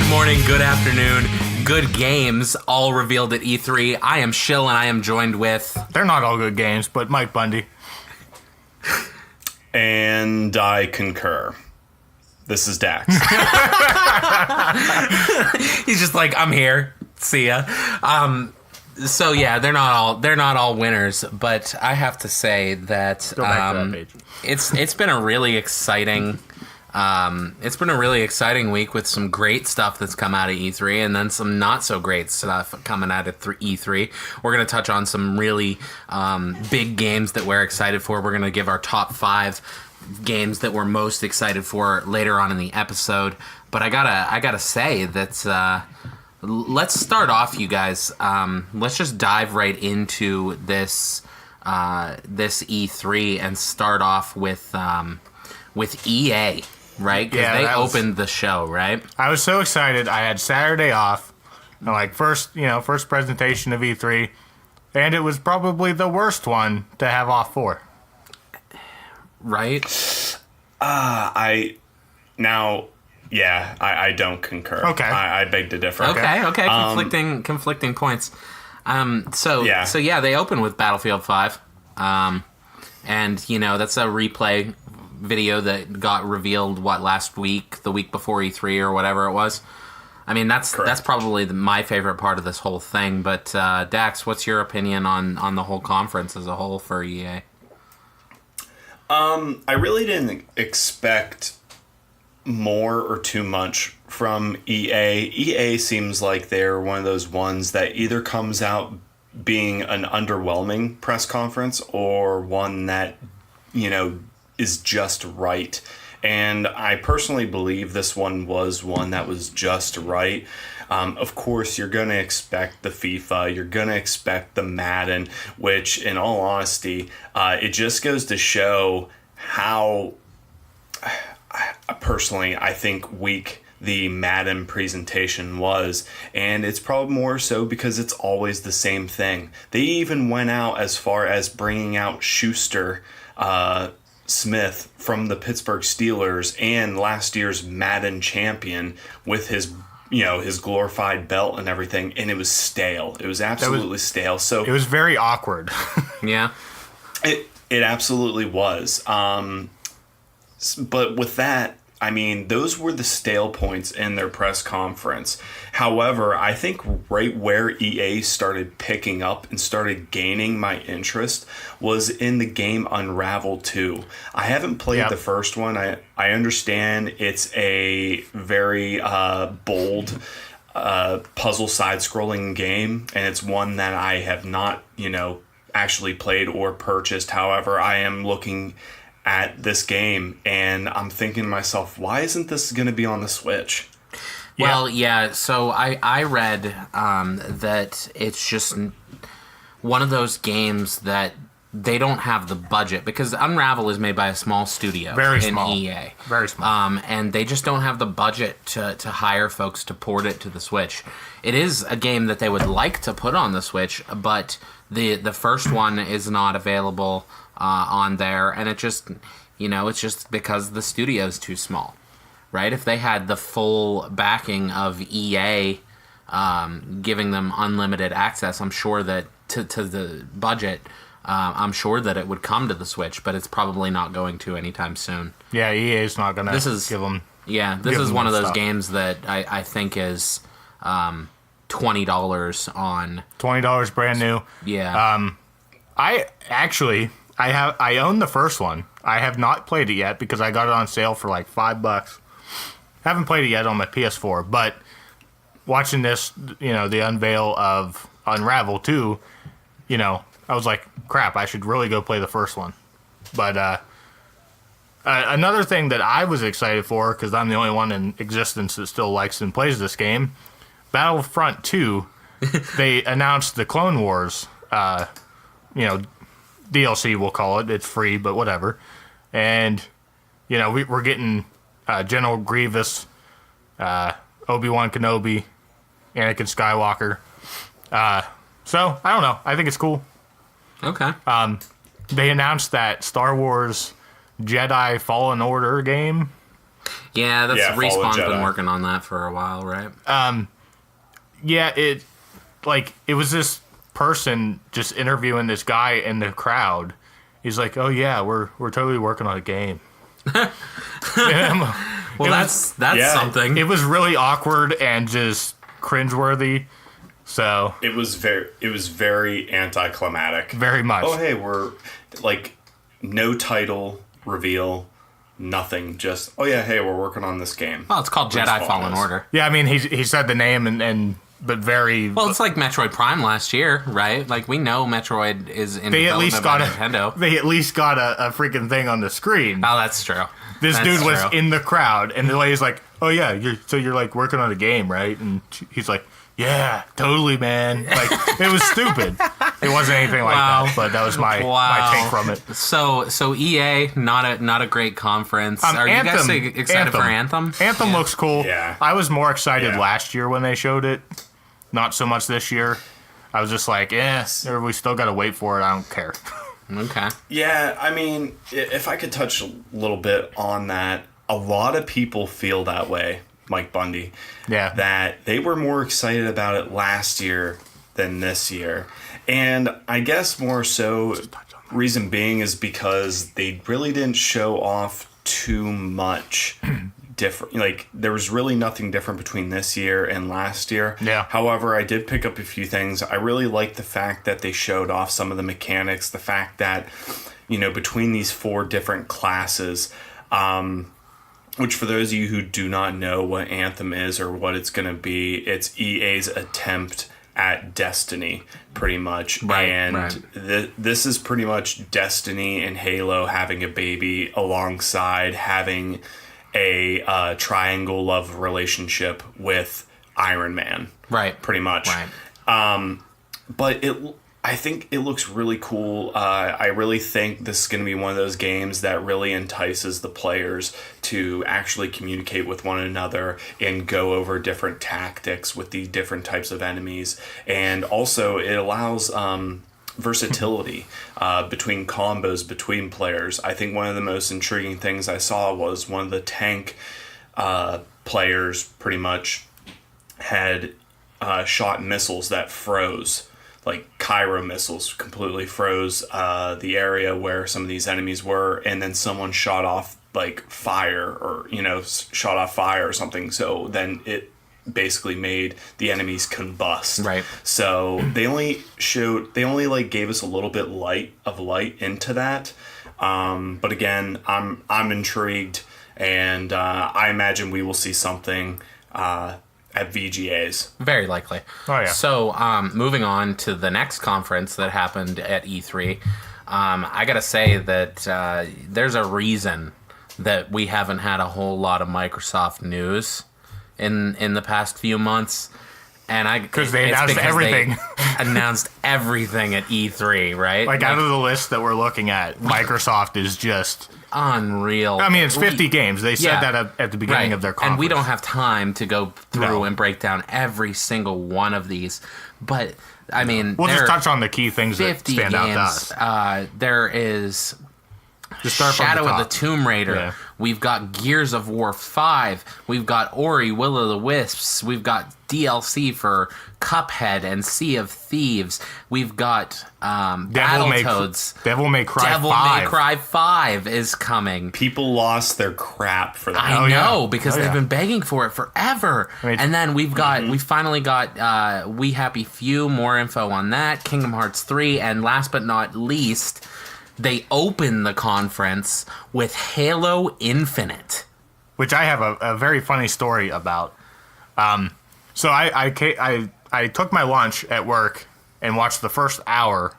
Good morning, good afternoon, good games, all revealed at E3. I am Shill, and I am joined with... They're not all good games, but Mike Bundy. And I concur. This is Dax. He's just like, I'm here. See ya. So yeah, they're not all winners, but I have to say that, Go back to that page. it's been a really exciting week with some great stuff that's come out of E3 and then some not so great stuff coming out of E3. We're going to touch on some really big games that we're excited for. We're going to give our top 5 games that we're most excited for later on in the episode. But I gotta say that let's start off, you guys. Let's just dive right into this E3 and start off with EA. Right? Because they opened the show, right? I was so excited. I had Saturday off. And first presentation of E3. And it was probably the worst one to have off for. Right? I don't concur. Okay. I beg to differ. Okay. Conflicting points. So they open with Battlefield 5. And, that's a replay video that got revealed, last week, the week before E3 or whatever it was. I mean, that's probably my favorite part of this whole thing. But, Dax, what's your opinion on the whole conference as a whole for EA? I really didn't expect more or too much from EA. EA seems like they're one of those ones that either comes out being an underwhelming press conference or one that, is just right. And I personally believe this one was one that was just right. Of course, you're going to expect the FIFA, you're going to expect the Madden, which, in all honesty, it just goes to show how, personally, I think weak the Madden presentation was. And it's probably more so because it's always the same thing. They even went out as far as bringing out Schuster Smith from the Pittsburgh Steelers and last year's Madden champion with his glorified belt and everything, and it was stale. It was absolutely stale. So it was very awkward. Yeah. It absolutely was. But with that, I mean, those were the stale points in their press conference. However, I think right where EA started picking up and started gaining my interest was in the game Unravel 2. I haven't played the first one. I understand it's a very bold puzzle side-scrolling game, and it's one that I have not, actually played or purchased. However, I am looking at this game and I'm thinking to myself, why isn't this going to be on the Switch? Well, yeah, so I read that it's just one of those games that they don't have the budget, because Unravel is made by a small studio in EA. Very small. And they just don't have the budget to hire folks to port it to the Switch. It is a game that they would like to put on the Switch, but the first one is not available on there, and it's just because the studio is too small, right? If they had the full backing of EA giving them unlimited access, I'm sure that to the budget, I'm sure that it would come to the Switch, but it's probably not going to anytime soon. Yeah, EA is not going to give them. Yeah, this is one of those games that I think is $20 on $20 brand new. Yeah. I own the first one. I have not played it yet because I got it on sale for like $5. Haven't played it yet on my PS4, but watching this, the unveil of Unravel 2, I was like, crap, I should really go play the first one. But another thing that I was excited for, because I'm the only one in existence that still likes and plays this game, Battlefront 2, they announced the Clone Wars, DLC, we'll call it. It's free, but whatever. And, we're getting General Grievous, Obi-Wan Kenobi, Anakin Skywalker. So, I don't know. I think it's cool. Okay. They announced that Star Wars Jedi Fallen Order game. Yeah, that's Yeah, Fallen Respawn's been Jedi. working on that for a while, right? Yeah, it was this person just interviewing this guy in the crowd. He's like, "Oh yeah, we're totally working on a game." Well, that's Yeah. something. It was really awkward and just cringeworthy. So It was very anticlimactic. very much. Oh, hey, we're like no title reveal, nothing. Just hey, we're working on this game. Well, it's called Jedi Respawn Fallen is. Order. Yeah, I mean he said the name and but very. Well, it's like Metroid Prime last year, right? Like, we know Metroid is in they at development least by got Nintendo. They at least got a freaking thing on the screen. Oh, that's true. This That's dude was true. in the crowd, and the lady's like, "Oh yeah, you're like working on a game, right?" And he's like, "Yeah, totally, man." Like it was stupid. It wasn't anything like Wow. that, but that was my take from it. So EA, not a great conference. Are you guys excited for Anthem? Anthem looks cool. Yeah. I was more excited Yeah. last year when they showed it. Not so much this year. I was just like, we still got to wait for it. I don't care. Okay. Yeah, I mean, if I could touch a little bit on that, a lot of people feel that way, Mike Bundy. Yeah. That they were more excited about it last year than this year. And I guess more so, reason being is because they really didn't show off too much different. Like, there was really nothing different between this year and last year. Yeah. However, I did pick up a few things. I really like the fact that they showed off some of the mechanics, the fact that, between these 4 different classes, which for those of you who do not know what Anthem is or what it's going to be, it's EA's attempt at Destiny, pretty much. Right, and right. This is pretty much Destiny and Halo having a baby alongside having a triangle love relationship with Iron Man. Right. Pretty much. Right. But I think it looks really cool. I really think this is going to be one of those games that really entices the players to actually communicate with one another and go over different tactics with the different types of enemies. And also it allows versatility between combos between players. I think one of the most intriguing things I saw was one of the tank players pretty much had shot missiles that froze, like Cairo missiles completely froze the area where some of these enemies were, and then someone shot off like fire or shot off fire or something, so then it basically made the enemies combust. Right. So they only gave us a little bit of light into that. But again, I'm intrigued, and I imagine we will see something at VGAs. Very likely. Oh, yeah. So, moving on to the next conference that happened at E3, I gotta say that there's a reason that we haven't had a whole lot of Microsoft news in the past few months. And Because they announced everything. Announced everything at E3, right? Like out of the list that we're looking at, Microsoft is just unreal. I mean, it's 50 games. They said that at the beginning of their conference. And we don't have time to go through No. and break down every single one of these. But, I mean, We'll there just are touch on the key things that 50 stand out to games. us. There is Just start from Shadow the of top. the Tomb Raider. Yeah. We've got Gears of War 5. We've got Ori, Will of the Wisps. We've got DLC for Cuphead and Sea of Thieves. We've got Battletoads. Devil May Cry Devil 5. May Cry 5 is coming. People lost their crap for that. I Oh, yeah. know, because Oh, they've yeah. been begging for it forever. I mean, And then we finally got We Happy Few, more info on that, Kingdom Hearts 3, and last but not least, they open the conference with Halo Infinite. Which I have a very funny story about. So I took my lunch at work and watched the first hour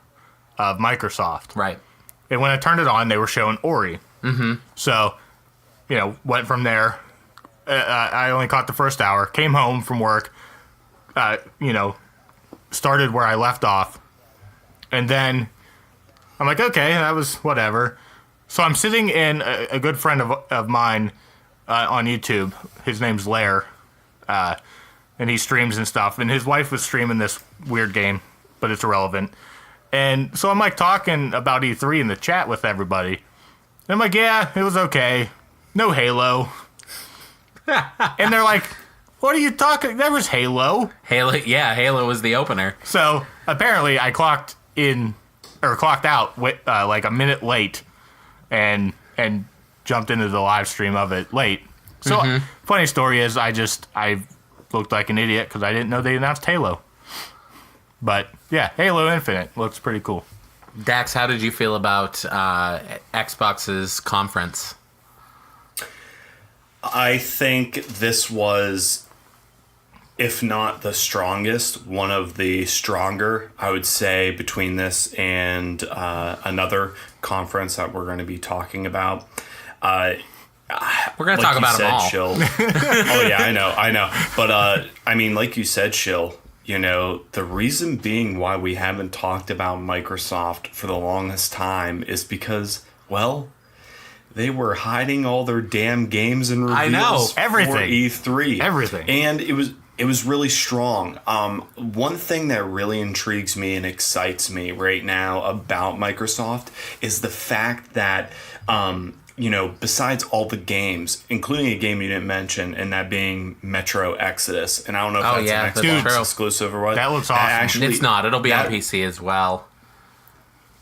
of Microsoft. Right. And when I turned it on, they were showing Ori. Mm-hmm. So, went from there. I only caught the first hour. Came home from work. Started where I left off. And then I'm like, okay, that was whatever. So I'm sitting in a good friend of mine on YouTube. His name's Lair. And he streams and stuff. And his wife was streaming this weird game, but it's irrelevant. And so I'm like talking about E3 in the chat with everybody. And I'm like, yeah, it was okay. No Halo. And they're like, what are you talking? There was Halo. Halo was the opener. So apparently I clocked out like a minute late and jumped into the live stream of it late. So funny story is I looked like an idiot because I didn't know they announced Halo. But yeah, Halo Infinite looks pretty cool. Dax, how did you feel about Xbox's conference? I think this was, if not the strongest, one of the stronger, I would say, between this and another conference that we're going to be talking about. We're going to talk about them all. Shill. Oh, yeah, I know. But, I mean, like you said, Shill, you know, the reason being why we haven't talked about Microsoft for the longest time is because, well, they were hiding all their damn games and reveals I know, everything. for E3. Everything. And it was really strong. One thing that really intrigues me and excites me right now about Microsoft is the fact that, you know, besides all the games, including a game you didn't mention, and that being Metro Exodus, and I don't know if that's an Xbox exclusive or what. That looks awesome. It's not. It'll be on PC as well.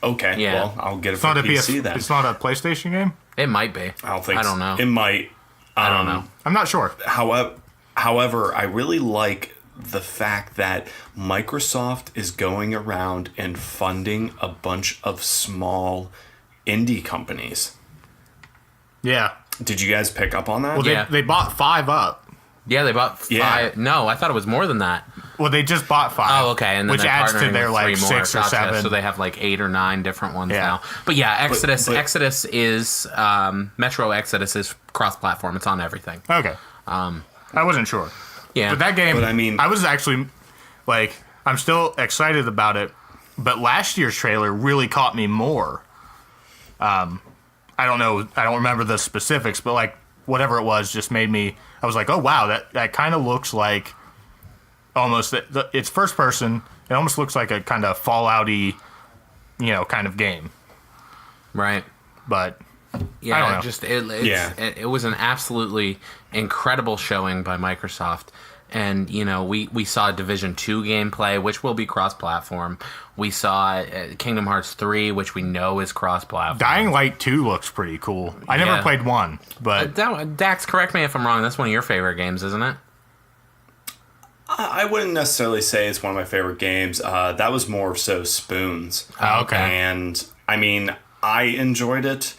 Okay, Yeah. well, I'll get it It's for not a PC then. It's not a PlayStation game? It might be. I don't think I don't know. It might. I don't know. I'm not sure. However, I really like the fact that Microsoft is going around and funding a bunch of small indie companies. Yeah. Did you guys pick up on that? Well, Yeah. they bought 5 up. Yeah, they bought 5. Yeah. No, I thought it was more than that. Well, they just bought 5. Oh, okay. And then which they're adds to partnering their with like 3 more. 6 or Gotcha. 7. So they have like 8 or 9 different ones Yeah. now. But yeah, Exodus. but- Exodus is Metro Exodus is cross-platform. It's on everything. Okay. I wasn't sure. Yeah. But that game, But I mean- I was actually, like, I'm still excited about it, but last year's trailer really caught me more. I don't know, I don't remember the specifics, but, like, whatever it was just made me, I was like, oh, wow, that kind of looks like almost, it's first person, it almost looks like a kind of Fallout-y, you know, kind of game. Right. But Yeah, I don't know. just it was an absolutely incredible showing by Microsoft. And, you know, we saw Division 2 gameplay, which will be cross-platform. We saw Kingdom Hearts 3, which we know is cross-platform. Dying Light 2 looks pretty cool. I never Yeah. played 1, but Dax, correct me if I'm wrong. That's one of your favorite games, isn't it? I wouldn't necessarily say it's one of my favorite games. That was more so Spoons. Oh, okay. And, I mean, I enjoyed it.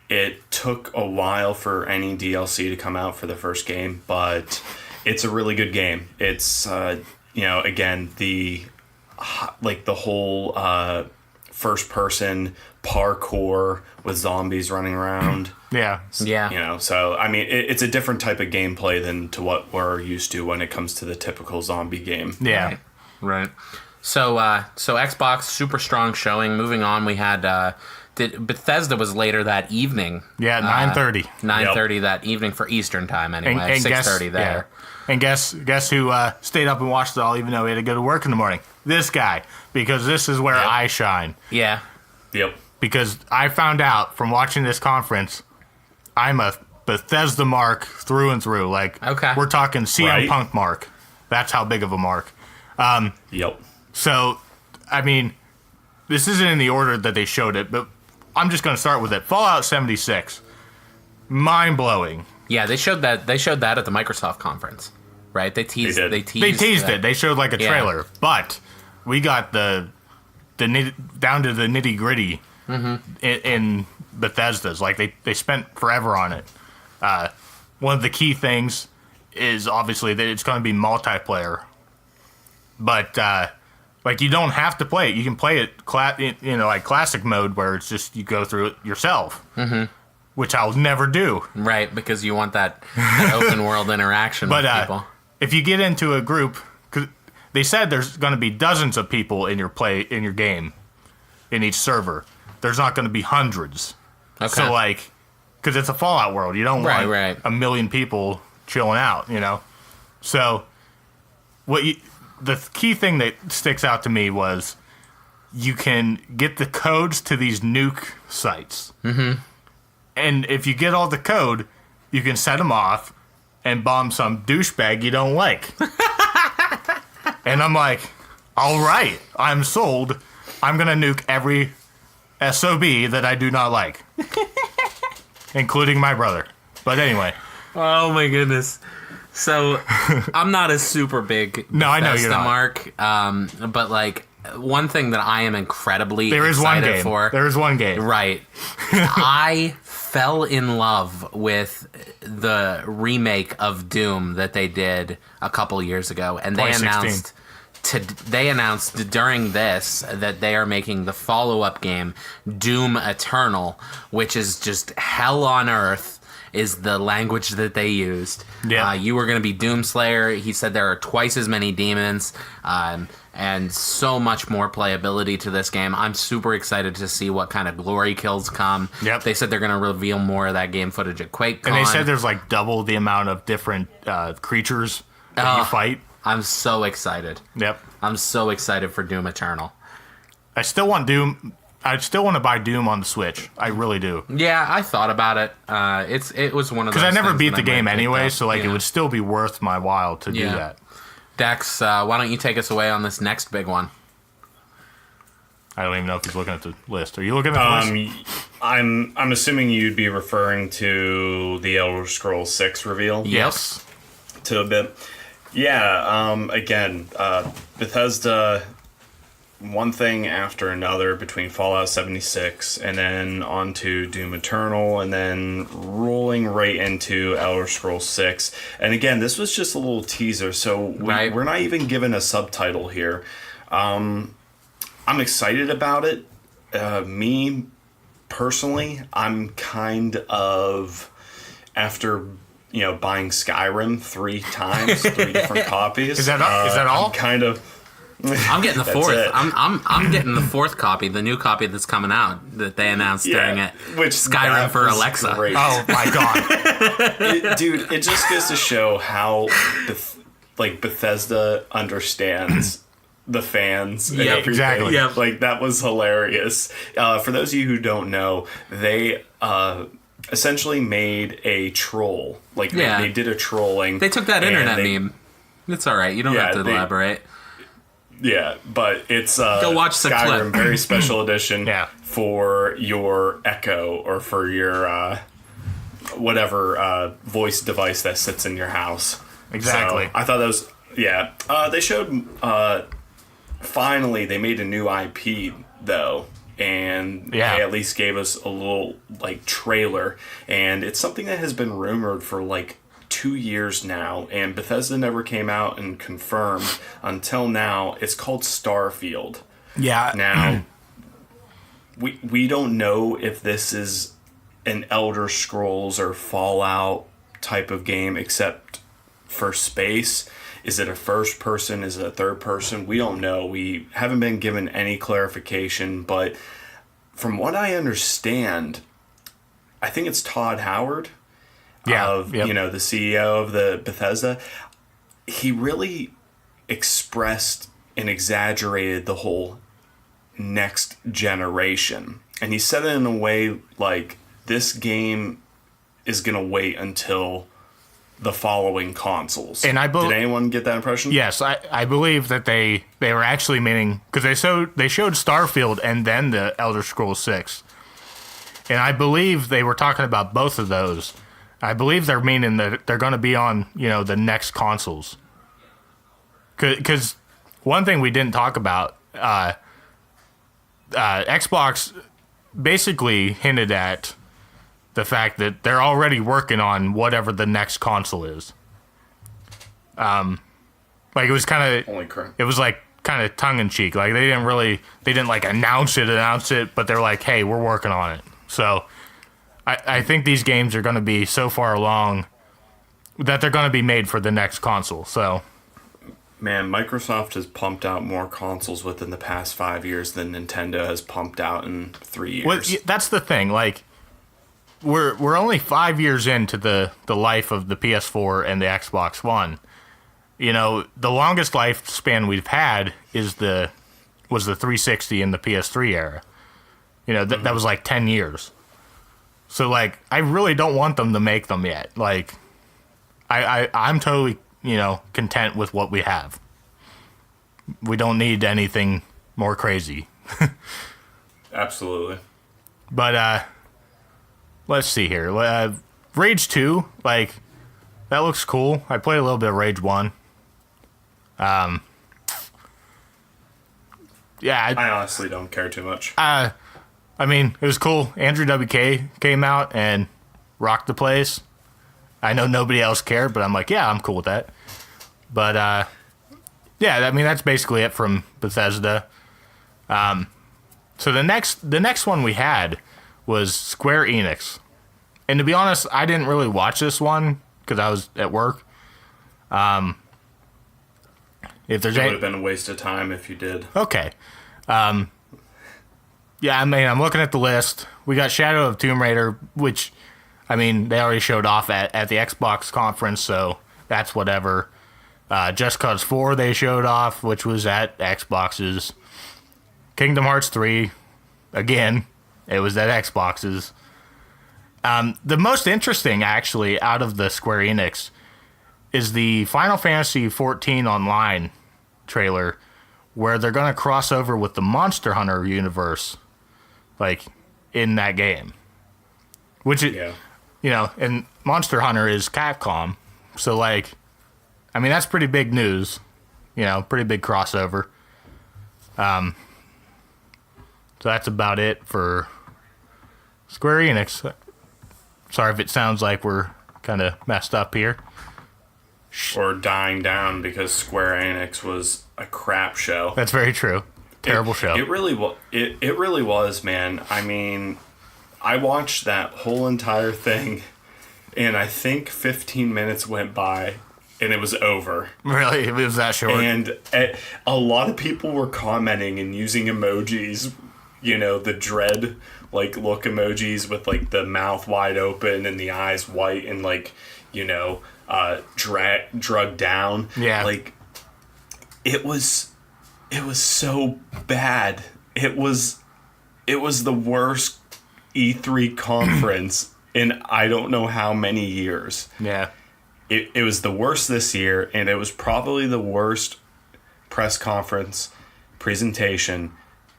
It took a while for any DLC to come out for the first game, but it's a really good game. It's, you know, again, the whole first-person parkour with zombies running around. yeah. Yeah. You know, so, I mean, it's a different type of gameplay than to what we're used to when it comes to the typical zombie game. Yeah. Right. So Xbox, super strong showing. Moving on, we had... Bethesda was later that evening. Yeah, 9:30. 9:30 that evening for Eastern time anyway. And 6:30 there. Yeah. And guess who stayed up and watched it all even though he had to go to work in the morning? This guy. Because this is where Yep. I shine. Yeah. Yep. Because I found out from watching this conference, I'm a Bethesda mark through and through. Like, Okay. we're talking CM Right. Punk mark. That's how big of a mark. Yep. So, I mean, this isn't in the order that they showed it, but I'm just going to start with it. Fallout 76. Mind-blowing. Yeah, they showed that at the Microsoft conference. Right? They teased did. they teased They teased that. it. They showed like a Yeah. trailer, but we got the down to the nitty gritty in Bethesda's. Like they spent forever on it. One of the key things is obviously that it's going to be multiplayer, but like you don't have to play it. You can play it, like classic mode where it's just you go through it yourself, which I'll never do. Right, because you want that open world interaction But with people. if you get into a group, cause they said there's going to be dozens of people in your game, in each server. There's not going to be hundreds. Okay. So like, because it's a Fallout world, you don't want Right. a million people chilling out, you know. So the key thing that sticks out to me was you can get the codes to these nuke sites. Mm-hmm. And if you get all the code, you can set them off and bomb some douchebag you don't like. And I'm like, all right, I'm sold. I'm going to nuke every SOB that I do not like, including my brother. But anyway. Oh, my goodness. So, I'm not a super big No, I know you're not. Mark, but, like, one thing that I am incredibly There is one excited game. for... There is one game. Right. I fell in love with the remake of Doom that they did a couple years ago, and they 2016. announced during this that they are making the follow-up game, Doom Eternal, which is just hell on earth, is the language that they used. Yeah. You were going to be Doomslayer. He said there are twice as many demons, and so much more playability to this game. I'm super excited to see what kind of glory kills come. Yep. They said they're going to reveal more of that game footage at QuakeCon. And they said there's like double the amount of different creatures that you fight. I'm so excited. Yep. I'm so excited for Doom Eternal. I still want Doom. I still want to buy Doom on the Switch. I really do. Yeah, I thought about it. It was one of those because I never things beat that the I might game have picked anyway, up, so like you know? it would still be worth my while to do that. Dex, why don't you take us away on this next big one? I don't even know if he's looking at the list. Are you looking at the list? I'm assuming you'd be referring to the Elder Scrolls 6 reveal. Yes. To a bit. Yeah, again, Bethesda, one thing after another between Fallout 76 and then on to Doom Eternal and then rolling right into Elder Scrolls 6. And again, this was just a little teaser, so we're not even given a subtitle here. I'm excited about it. Me, personally, I'm kind of, after buying Skyrim 3 times, 3 different copies. Is that all? I'm kind of... I'm getting the That's fourth. it. I'm getting the fourth copy, the new copy that's coming out that they announced during it. Which Skyrim for was Alexa. great. Oh my god. Dude, it just goes to show how Bethesda understands the fans and everything. exactly. Yeah. Like, that was hilarious. For those of you who don't know, they essentially made a troll. Like, they did a trolling. They took that internet meme. It's all right. You don't have to elaborate. Yeah, but it's go watch the Skyrim clip. very special edition Yeah. for your Echo or for your whatever voice device that sits in your house. Exactly. So I thought that was they showed finally they made a new IP though, and they at least gave us a little like trailer, and it's something that has been rumored for like 2 years now, and Bethesda never came out and confirmed until now. It's called Starfield. Yeah. Now, we don't know if this is an Elder Scrolls or Fallout type of game, except for space. Is it a first person? Is it a third person? We don't know. We haven't been given any clarification, but from what I understand, I think it's Todd Howard. The CEO of the Bethesda, he really expressed and exaggerated the whole next generation. And he said it in a way like, this game is going to wait until the following consoles. And did anyone get that impression? Yes, I believe that they were actually meaning, because they showed Starfield and then the Elder Scrolls 6. And I believe they were talking about both of those. I believe they're meaning that they're going to be on, the next consoles. Because one thing we didn't talk about, Xbox basically hinted at the fact that they're already working on whatever the next console is. Like it was kind of, it was like kind of tongue in cheek. Like they didn't like announce it, but they're like, hey, we're working on it. So I think these games are going to be so far along that they're going to be made for the next console. So, man, Microsoft has pumped out more consoles within the past 5 years than Nintendo has pumped out in 3 years. Well, that's the thing. Like, we're only 5 years into the life of the PS4 and the Xbox One. The longest lifespan we've had was the 360 and the PS3 era. That was like 10 years. So, like, I really don't want them to make them yet. Like, I'm totally, content with what we have. We don't need anything more crazy. Absolutely. But let's see here. Rage 2, that looks cool. I played a little bit of Rage 1. Yeah, I honestly don't care too much. I mean, it was cool. Andrew WK came out and rocked the place. I know nobody else cared, but I'm like, yeah, I'm cool with that. But, yeah, I mean, that's basically it from Bethesda. So the next one we had was Square Enix. And to be honest, I didn't really watch this one because I was at work. If there's It would have been a waste of time if you did. Okay. Yeah, I mean, I'm looking at the list. We got Shadow of Tomb Raider, which, I mean, they already showed off at the Xbox conference, so that's whatever. Just Cause 4 they showed off, which was at Xbox's. Kingdom Hearts 3, again, it was at Xbox's. The most interesting, actually, out of the Square Enix is the Final Fantasy XIV Online trailer, where they're going to cross over with the Monster Hunter universe, in that game. Which, and Monster Hunter is Capcom, so, I mean, that's pretty big news. Pretty big crossover. So that's about it for Square Enix. Sorry if it sounds like we're kind of messed up here. Or dying down because Square Enix was a crap show. That's very true. Terrible show. It really was, man. I mean, I watched that whole entire thing, and I think 15 minutes went by, and it was over. Really? It was that short? And a lot of people were commenting and using emojis, the dread, look emojis with, the mouth wide open and the eyes white and, drugged down. Yeah. It was so bad. It was the worst E3 conference in I don't know how many years. Yeah. It was the worst this year, and it was probably the worst press conference presentation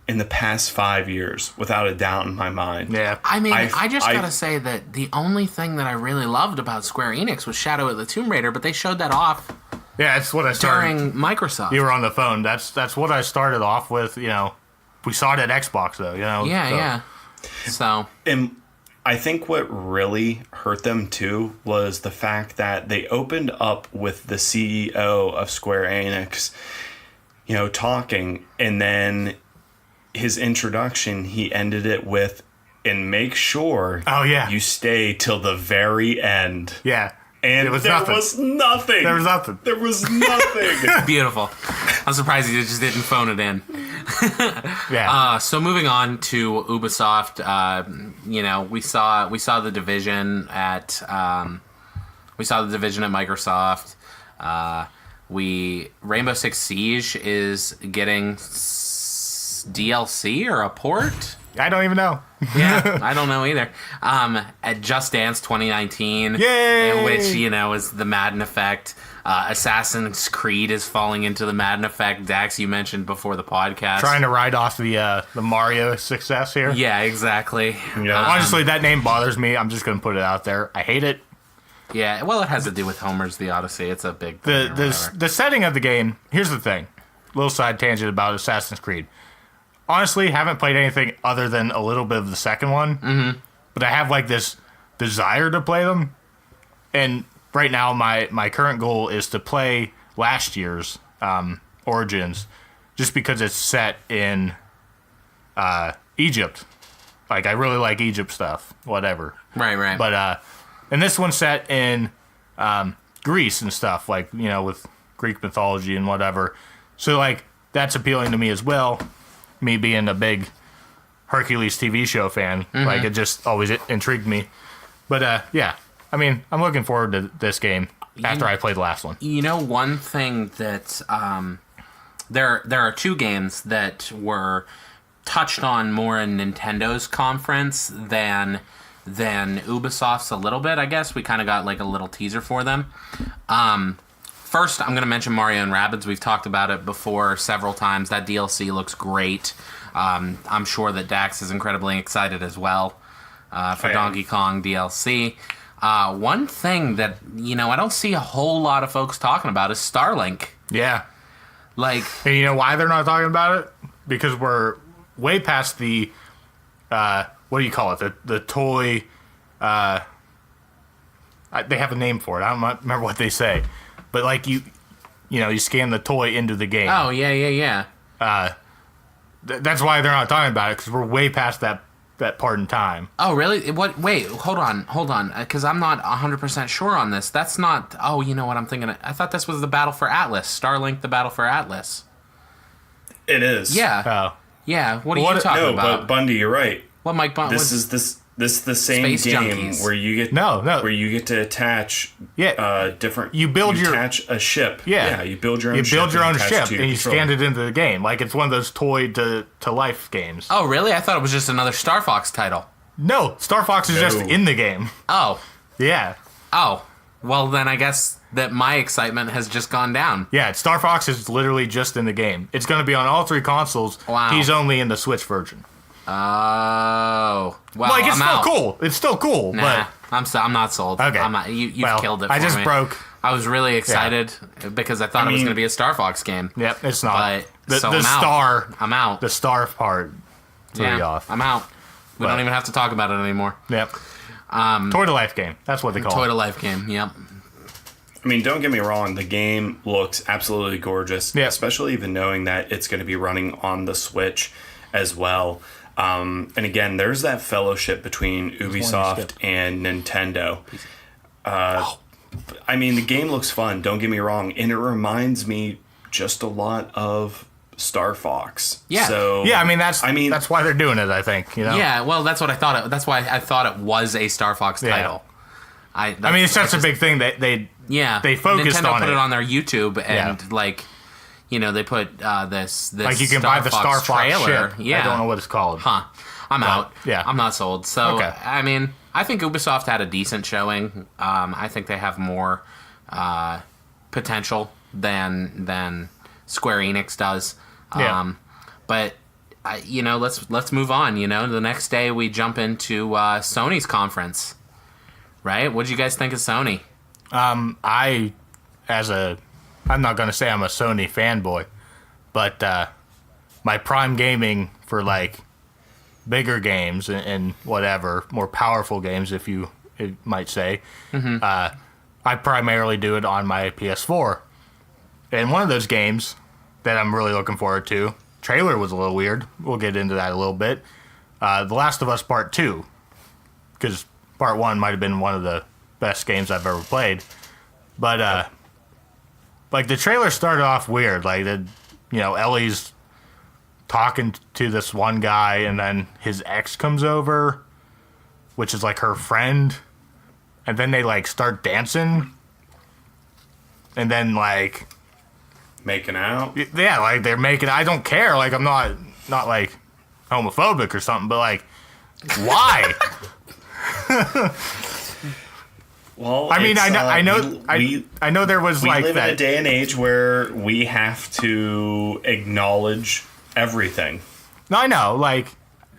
in the past 5 years, without a doubt in my mind. Yeah. I mean, I just gotta say that the only thing that I really loved about Square Enix was Shadow of the Tomb Raider, but they showed that off Yeah, that's what I started. during Microsoft. You were on the phone. That's what I started off with, We saw it at Xbox, though, Yeah. So... And I think what really hurt them, too, was the fact that they opened up with the CEO of Square Enix, talking, and then his introduction, he ended it with, and make sure you stay till the very end. Yeah. And was there nothing. was nothing. There was nothing. There was nothing. Beautiful. I'm surprised he just didn't phone it in. Yeah. So moving on to Ubisoft, we saw the Division at Microsoft. Rainbow Six Siege is getting DLC or a port. I don't even know. Yeah, I don't know either. At Just Dance 2019, Yay! which is the Madden effect. Assassin's Creed is falling into the Madden effect. Dax, you mentioned before the podcast, Trying to ride off the Mario success here. Yeah, exactly. Yeah. Honestly, that name bothers me. I'm just going to put it out there. I hate it. Yeah, well, it has to do with Homer's The Odyssey. It's a big thing. The setting of the game. Here's the thing. Little side tangent about Assassin's Creed. Honestly, haven't played anything other than a little bit of the second one. Mm-hmm. But I have this desire to play them. And right now, my current goal is to play last year's Origins, just because it's set in Egypt. I really like Egypt stuff. Whatever. Right. But and this one's set in Greece and stuff, with Greek mythology and whatever. So that's appealing to me as well. Me being a big Hercules TV show fan, it just always intrigued me. But yeah, I mean, I'm looking forward to this game after I played the last one. One thing that there are two games that were touched on more in Nintendo's conference than than Ubisoft's a little bit, I guess. We kind of got like a little teaser for them. First, I'm going to mention Mario and Rabbids. We've talked about it before several times. That DLC looks great. I'm sure that Dax is incredibly excited as well for Donkey Kong DLC. One thing that, I don't see a whole lot of folks talking about is Starlink. Yeah. Like, and you know why they're not talking about it? Because we're way past the, what do you call it? The toy, they have a name for it. I don't remember what they say. But like you scan the toy into the game. Oh, yeah. That's why they're not talking about it, because we're way past that part in time. Oh, really? What? Wait, hold on, because I'm not 100% sure on this. That's not... Oh, you know what I'm thinking? I thought this was the Battle for Atlas. Starlink, the Battle for Atlas. It is. Yeah. Oh. Yeah, what are you talking about? No, but Bundy, you're right. What, Mike Bundy? This is the same Space game Junkies. where you get where you get to attach different. You attach a ship. Yeah, you build your own. ship and you scan it into the game like it's one of those toy to life games. Oh, really? I thought it was just another Star Fox title. No, Star Fox is just in the game. Oh. Yeah. Oh. Well, then I guess that my excitement has just gone down. Yeah, Star Fox is literally just in the game. It's going to be on all 3 consoles. Wow. He's only in the Switch version. Oh. Well, like, it's I'm still out. cool. It's still cool, Nah, but... I'm not sold. Okay. I'm not, you've killed it for I just me. broke. I was really excited because I thought it was going to be a Star Fox game. Yep, it's not. But The star... I'm out. The star part threw me off. I'm out. We don't even have to talk about it anymore. Yep. Toy to life game. That's what they call it. Toy to life game, yep. I mean, don't get me wrong. The game looks absolutely gorgeous, especially even knowing that it's going to be running on the Switch as well. And again, there's that fellowship between Ubisoft and Nintendo. I mean, the game looks fun, don't get me wrong, and it reminds me just a lot of Star Fox. Yeah. So, yeah, I mean, that's why they're doing it, I think. Yeah, well, that's what I thought. That's why I thought it was a Star Fox title. I mean, it's such a big thing that they focused Nintendo on put it on their YouTube and they put this like you can Star buy the Fox Star Fox trailer. ship. Yeah. I don't know what it's called. Huh. I'm out. Yeah. I'm not sold. So, okay. I mean, I think Ubisoft had a decent showing. I think they have more potential than Square Enix does. But let's move on. The next day we jump into Sony's conference. Right? What did you guys think of Sony? I'm not going to say I'm a Sony fanboy, but my prime gaming for like bigger games and whatever, more powerful games, if you might say, I primarily do it on my PS4. And one of those games that I'm really looking forward to, trailer was a little weird. We'll get into that a little bit. The Last of Us Part 2, because Part 1 might have been one of the best games I've ever played. But, like, the trailer started off weird. Like, Ellie's talking to this one guy, and then his ex comes over, which is, like, her friend. And then they, like, start dancing. And then, like... making out? Yeah, like, they're making... I don't care. Like, I'm not like, homophobic or something, but, like, why? Well, I mean, I know there was we like live that. in a day and age where we have to acknowledge everything. No, I know, like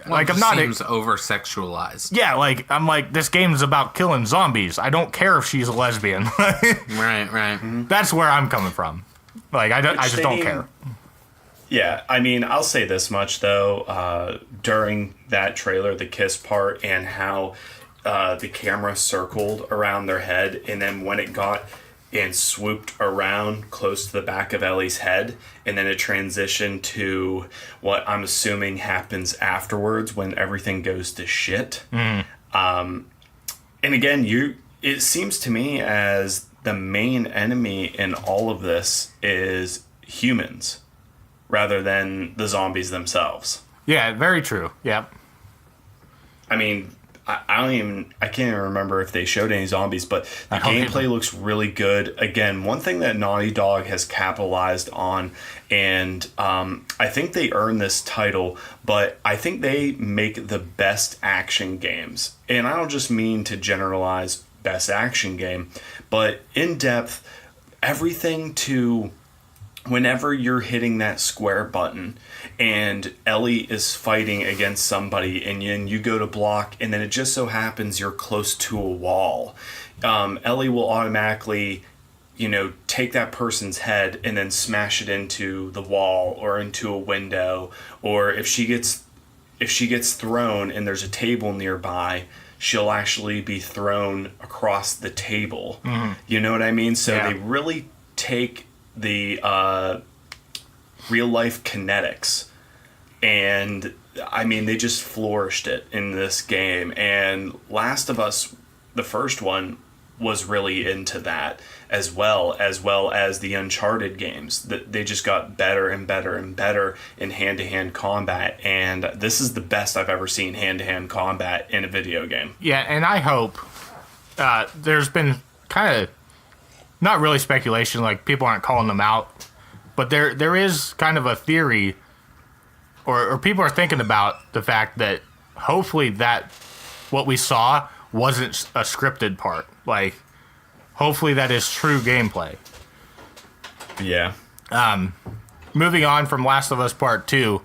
I'm not. Seems over sexualized. Yeah, like I'm like this game is about killing zombies. I don't care if she's a lesbian. Right. That's where I'm coming from. Like I just don't care. Yeah, I mean, I'll say this much though. During that trailer, the kiss part and how the camera circled around their head, and then when it got and swooped around close to the back of Ellie's head, and then it transitioned to what I'm assuming happens afterwards when everything goes to shit. And again, it seems to me as the main enemy in all of this is humans rather than the zombies themselves. Yeah, very true. Yep. I mean, I can't even remember if they showed any zombies, but the gameplay looks really good. Again, one thing that Naughty Dog has capitalized on, and I think they earned this title, but I think they make the best action games. And I don't just mean to generalize best action game, but in depth, everything to whenever you're hitting that square button and Ellie is fighting against somebody and you go to block and then it just so happens you're close to a wall, Ellie will automatically, take that person's head and then smash it into the wall or into a window. Or if she gets thrown and there's a table nearby, she'll actually be thrown across the table. Mm-hmm. You know what I mean? So they really take the real life kinetics, and I mean they just flourished it in this game. And Last of Us, the first one, was really into that as well as the Uncharted games. They just got better and better and better in hand-to-hand combat, and this is the best I've ever seen hand-to-hand combat in a video game. Yeah, and I hope there's been kind of not really speculation, like people aren't calling them out, but there is kind of a theory, or people are thinking about the fact that hopefully that what we saw wasn't a scripted part. Like, hopefully that is true gameplay. Yeah. Moving on from Last of Us Part 2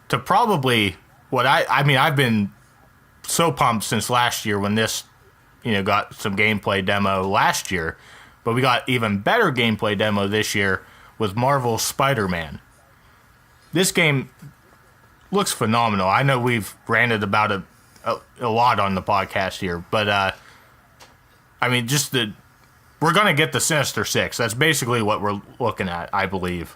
to probably what I mean, I've been so pumped since last year when this, got some gameplay demo last year, but we got even better gameplay demo this year with Marvel's Spider-Man. This game looks phenomenal. I know we've ranted about it a lot on the podcast here, but I mean, we're going to get the Sinister Six. That's basically what we're looking at, I believe.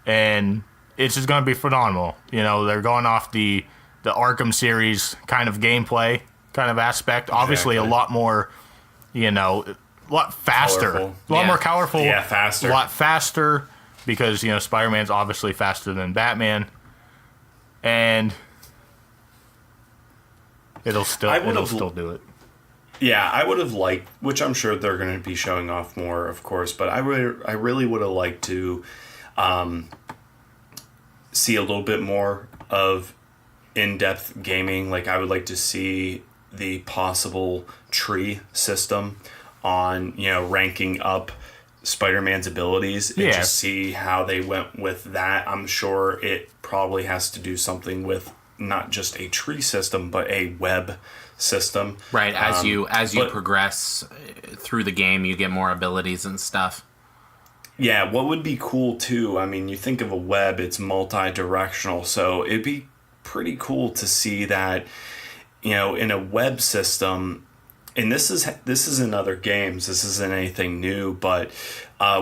And it's just going to be phenomenal. They're going off the Arkham series kind of gameplay, kind of aspect. Exactly. Obviously, a lot more, a lot faster. Colorful. A lot more colorful. Yeah, faster. A lot faster because, Spider-Man's obviously faster than Batman. And it'll still do it. Yeah, I would have liked, which I'm sure they're going to be showing off more, of course, but I really would have liked to see a little bit more of in-depth gaming. Like, I would like to see the possible tree system on, ranking up Spider-Man's abilities and just see how they went with that. I'm sure it probably has to do something with not just a tree system, but a web system. Right, as you progress through the game, you get more abilities and stuff. Yeah, what would be cool too, I mean, you think of a web, it's multi-directional, so it'd be pretty cool to see that, in a web system, and this is in other games, this isn't anything new, but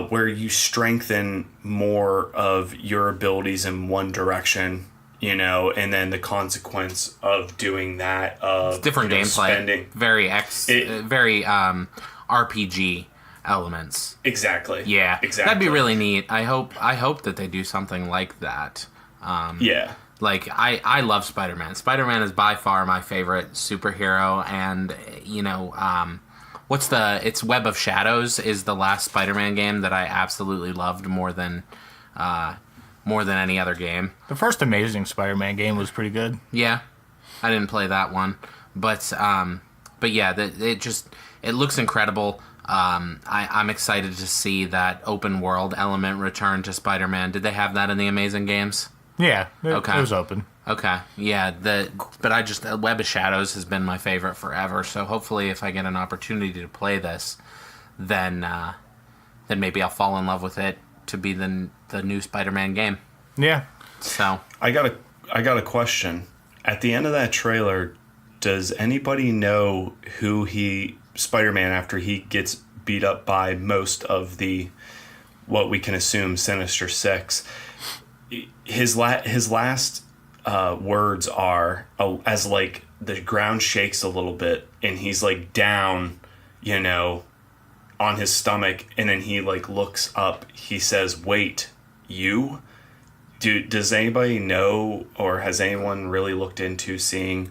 where you strengthen more of your abilities in one direction, and then the consequence of doing that of it's different gameplay, spending, very RPG elements. Exactly. Yeah, exactly. That'd be really neat. I hope that they do something like that. Yeah. Like I love Spider-Man. Spider-Man is by far my favorite superhero, and it's Web of Shadows is the last Spider-Man game that I absolutely loved more than any other game. The first Amazing Spider-Man game was pretty good. Yeah, I didn't play that one, but yeah, it looks incredible. I'm excited to see that open world element return to Spider-Man. Did they have that in the Amazing games? Yeah, it was open. Okay, yeah, but Web of Shadows has been my favorite forever. So hopefully, if I get an opportunity to play this, then maybe I'll fall in love with it to be the new Spider-Man game. Yeah. So I got a question. At the end of that trailer, does anybody know who Spider-Man, after he gets beat up by most of the, what we can assume, Sinister Six, his last words are, as like the ground shakes a little bit and he's like down, on his stomach, and then he like looks up, he says, "Wait, you?" Does anybody know, or has anyone really looked into seeing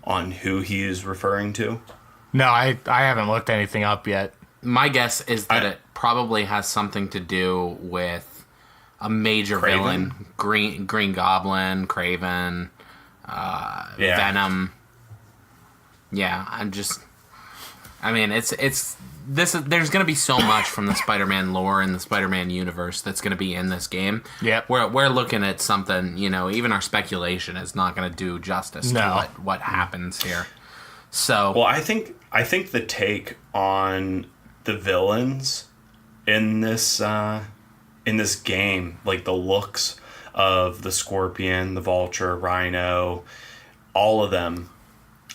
on who he is referring to? No, I haven't looked anything up yet. My guess is that it probably has something to do with a major villain, Green Goblin, Kraven, Venom. Yeah, there's going to be so much from the Spider-Man lore and the Spider-Man universe that's going to be in this game. Yep. We're looking at something, even our speculation is not going to do justice to what happens here. So, well, I think the take on the villains in this game, like the looks of the Scorpion, the Vulture, Rhino, all of them,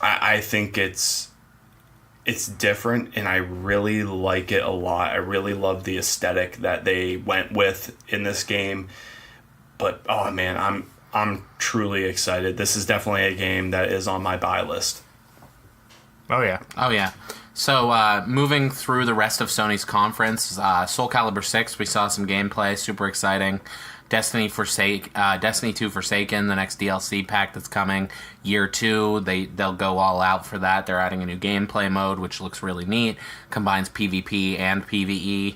I think it's different, and I really like it a lot. I really love the aesthetic that they went with in this game. But oh man, I'm truly excited. This is definitely a game that is on my buy list. Oh yeah. So moving through the rest of Sony's conference, Soul Calibur 6, we saw some gameplay, super exciting. Destiny 2 Forsaken, the next DLC pack that's coming. Year 2, they'll go all out for that. They're adding a new gameplay mode, which looks really neat. Combines PvP and PvE.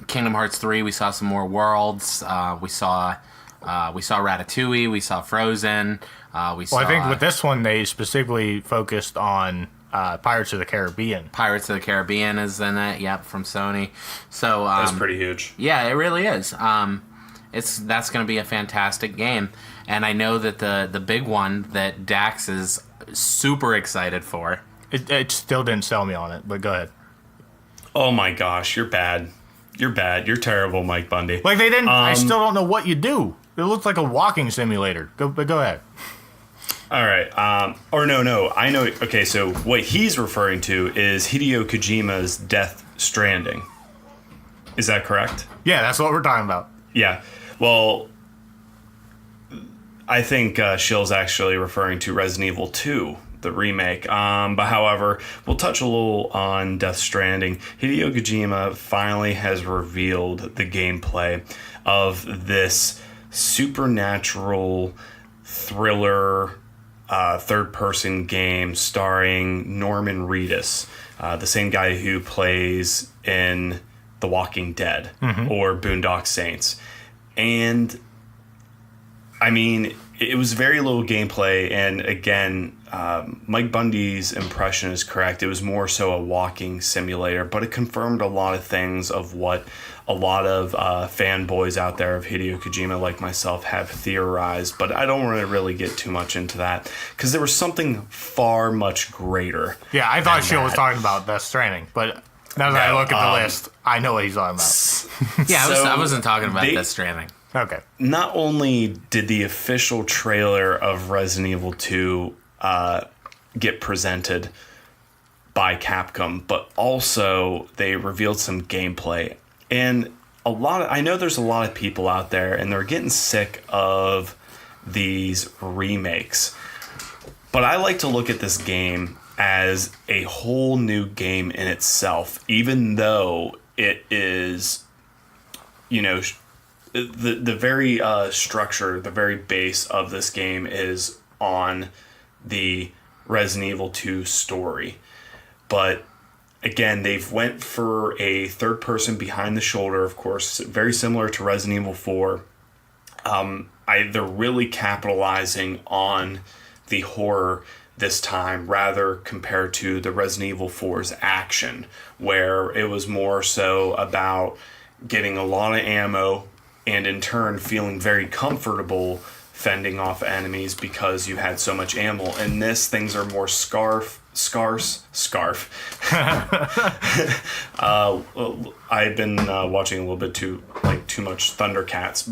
Kingdom Hearts 3, we saw some more worlds. We saw Ratatouille. We saw Frozen. I think with this one, they specifically focused on Pirates of the Caribbean. Pirates of the Caribbean is in it, yep, from Sony. So that's pretty huge. Yeah, it really is. That's going to be a fantastic game, and I know that the big one that Dax is super excited for. It still didn't sell me on it, but go ahead. Oh my gosh, you're bad. You're bad. You're terrible, Mike Bundy. Like they didn't. I still don't know what you do. It looks like a walking simulator. Go ahead. All right. Or no. I know. Okay, so what he's referring to is Hideo Kojima's Death Stranding. Is that correct? Yeah, that's what we're talking about. Yeah. Well, I think Shill's actually referring to Resident Evil 2, the remake. But however, we'll touch a little on Death Stranding. Hideo Kojima finally has revealed the gameplay of this supernatural thriller third-person game starring Norman Reedus, the same guy who plays in The Walking Dead or Boondock Saints. And, I mean, it was very little gameplay, and again, Mike Bundy's impression is correct. It was more so a walking simulator, but it confirmed a lot of things of what a lot of fanboys out there of Hideo Kojima, like myself, have theorized. But I don't want to really get too much into that, because there was something far much greater. Yeah, I thought Shill was talking about Death Stranding, but now that I look at the list, I know what he's talking about. Yeah, I wasn't talking about Death Stranding. Okay. Not only did the official trailer of Resident Evil 2 get presented by Capcom, but also they revealed some gameplay. And I know there's a lot of people out there, and they're getting sick of these remakes. But I like to look at this game as a whole new game in itself, even though it is, the very structure, the very base of this game is on the Resident Evil 2 story. But again, they've went for a third person behind the shoulder, of course, very similar to Resident Evil 4. They're really capitalizing on the horror this time, rather compared to the Resident Evil 4's action, where it was more so about getting a lot of ammo and in turn feeling very comfortable fending off enemies because you had so much ammo. In this, things are more scarce. I've been watching a little bit too much Thundercats,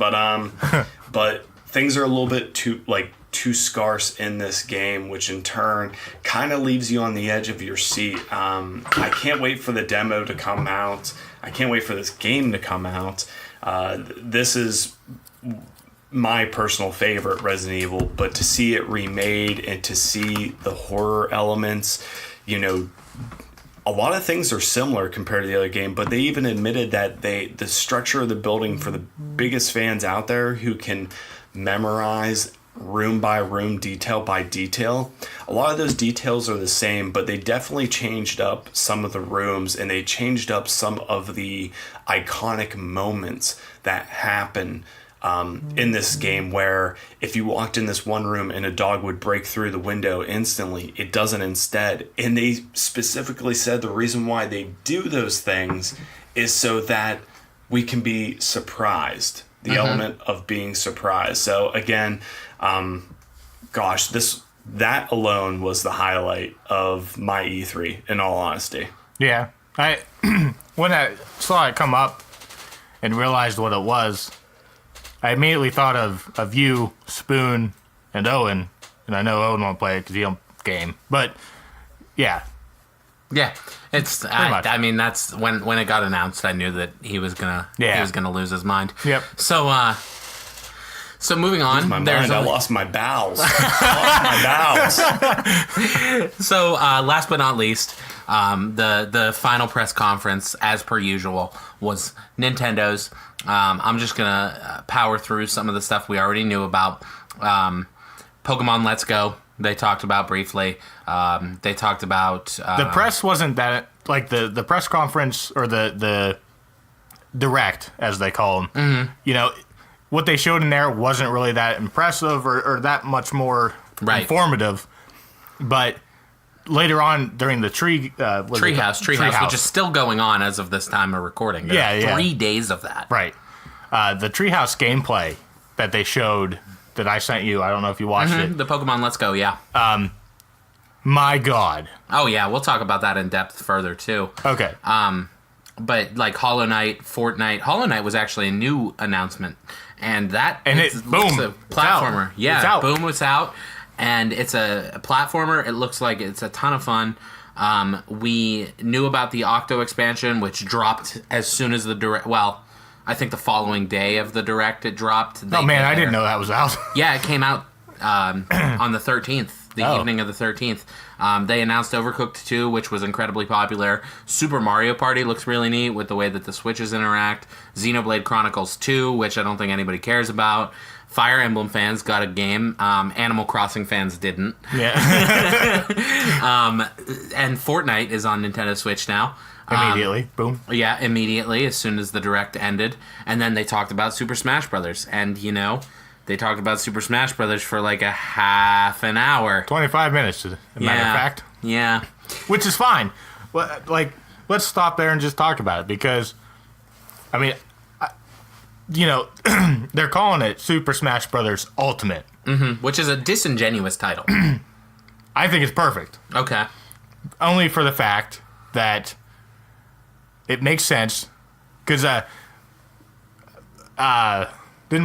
but things are a little bit too scarce in this game, which in turn kind of leaves you on the edge of your seat. I can't wait for the demo to come out. I can't wait for this game to come out. This is my personal favorite Resident Evil, but to see it remade and to see the horror elements, a lot of things are similar compared to the other game, but they even admitted that the structure of the building, for the biggest fans out there who can memorize room by room, detail by detail. A lot of those details are the same, but they definitely changed up some of the rooms, and they changed up some of the iconic moments that happen in this game, where if you walked in this one room and a dog would break through the window instantly, it doesn't instead. And they specifically said the reason why they do those things is so that we can be surprised. The element of being surprised. So again, that alone was the highlight of my E3, in all honesty. Yeah. When I saw it come up and realized what it was, I immediately thought of you, Spoon, and Owen. And I know Owen won't play it because he don't game. But, yeah. Yeah, I mean, that's when it got announced, I knew that he was gonna lose his mind. Yep. So moving on. I lost my bowels. So last but not least, the final press conference, as per usual, was Nintendo's. I'm just gonna power through some of the stuff we already knew about. Pokemon Let's Go. They talked about briefly. They talked about the press wasn't that like the press conference or the direct, as they call them. Mm-hmm. You know, what they showed in there wasn't really that impressive or that much more informative. But later on during the Treehouse, which is still going on as of this time of recording. There are 3 days of that. Right. The Treehouse gameplay that they showed. That I sent you. I don't know if you watched it. The Pokemon Let's Go, yeah. My God. Oh, yeah. We'll talk about that in depth further, too. Okay. But, like, Hollow Knight, Fortnight. Hollow Knight was actually a new announcement. And that... And boom. A platformer. It's Yeah, out. Boom was out. And it's a platformer. It looks like it's a ton of fun. We knew about the Octo expansion, which dropped as soon as the direct... Well... I think the following day of the direct it dropped. Oh man, I didn't know that was out. Yeah, it came out on the 13th, the evening of the 13th. They announced Overcooked 2, which was incredibly popular. Super Mario Party looks really neat with the way that the Switches interact. Xenoblade Chronicles 2, which I don't think anybody cares about. Fire Emblem fans got a game. Animal Crossing fans didn't. Yeah. And Fortnite is on Nintendo Switch now. Immediately. Boom. Yeah, immediately, as soon as the direct ended. And then they talked about Super Smash Brothers. And, you know, they talked about Super Smash Brothers for like a half an hour. 25 minutes, as a matter of fact. Yeah. Which is fine. Like, let's stop there and just talk about it. Because, I mean, you know, they're calling it Super Smash Brothers Ultimate. Mm-hmm. Which is a disingenuous title. I think it's perfect. Okay. Only for the fact that... It makes sense, because didn't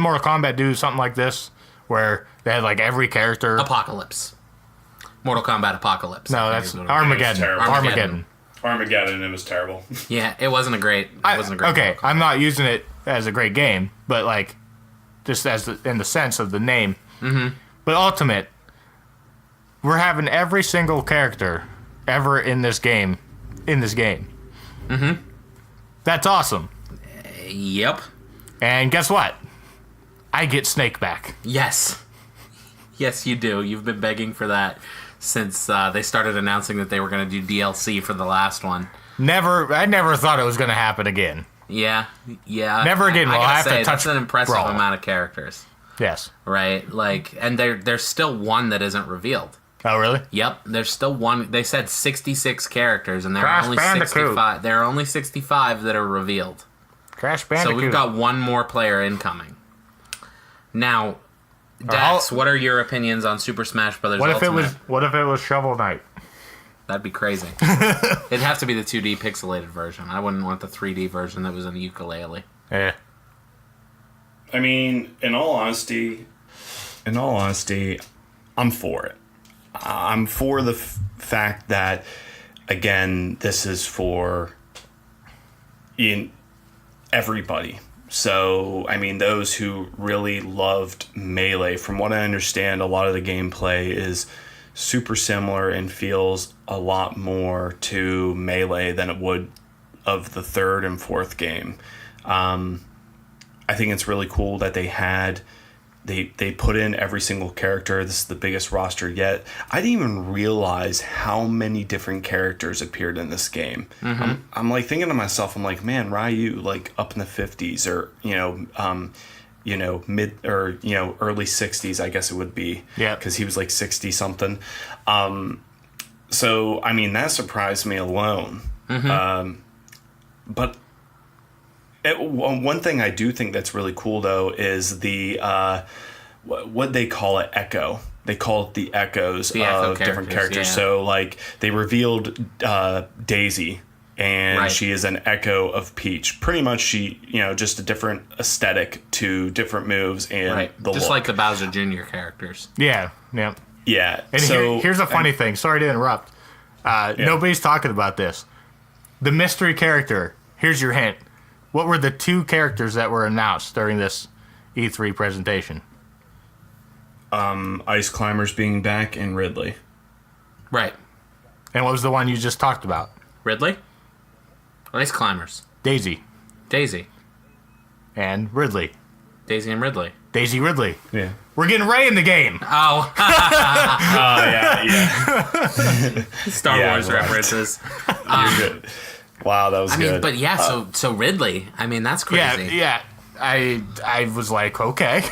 Mortal Kombat do something like this, where they had like every character? Apocalypse. Mortal Kombat Apocalypse. No, that's Armageddon. Armageddon. It was terrible. Yeah, it wasn't a great. Okay, I'm not using it as a great game, but like, just in the sense of the name. Mm-hmm. But Ultimate, we're having every single character ever in this game. Mm-hmm. That's awesome. Yep. And guess what? I get Snake back. Yes. Yes, you do. You've been begging for that since they started announcing that they were going to do DLC for the last one. I never thought it was going to happen again. Yeah. Never again. We'll have to touch. That's an impressive Brawl. amount of characters. Yes. Right? Like, and there's still one that isn't revealed. Oh, really? Yep, there's still one. They said 66 characters, and there Crash are only Bandicoot. 65. There are only 65 that are revealed. Crash Bandicoot. So we've got one more player incoming. Now, Dax, what are your opinions on Super Smash Bros. Ultimate? What if it was Shovel Knight? That'd be crazy. It'd have to be the 2D pixelated version. I wouldn't want the 3D version that was in a ukulele. Yeah. I mean, in all honesty, I'm for it. I'm for the fact that, again, this is for everybody. So, I mean, those who really loved Melee, from what I understand, a lot of the gameplay is super similar and feels a lot more to Melee than it would of the third and fourth game. I think it's really cool that they had They put in every single character. This is the biggest roster yet. I didn't even realize how many different characters appeared in this game. Mm-hmm. I'm like thinking to myself, I'm like, man, Ryu, like up in the 50s or mid or early 60s, I guess it would be. Yeah. Because he was like 60 something. So I mean that surprised me alone. Mm-hmm. But one thing I do think that's really cool though is the what they call it, echo. They call it the echoes of different characters. Yeah. So like they revealed Daisy, and she is an echo of Peach. Pretty much she, just a different aesthetic to different moves and the just look. like the Bowser Jr. characters. Yeah. Yeah. And here's a funny thing. Sorry to interrupt. Nobody's talking about this. The mystery character. Here's your hint. What were the 2 characters that were announced during this E3 presentation? Ice Climbers being back and Ridley. Right. And what was the one you just talked about? Ridley? Ice Climbers. Daisy. And Ridley. Daisy and Ridley. Daisy Ridley. Yeah. We're getting Ray in the game. Oh. Yeah. Star Wars right. references. You're good. Wow, that was good. I mean, but yeah, so Ridley, I mean, that's crazy. Yeah. I was like, okay.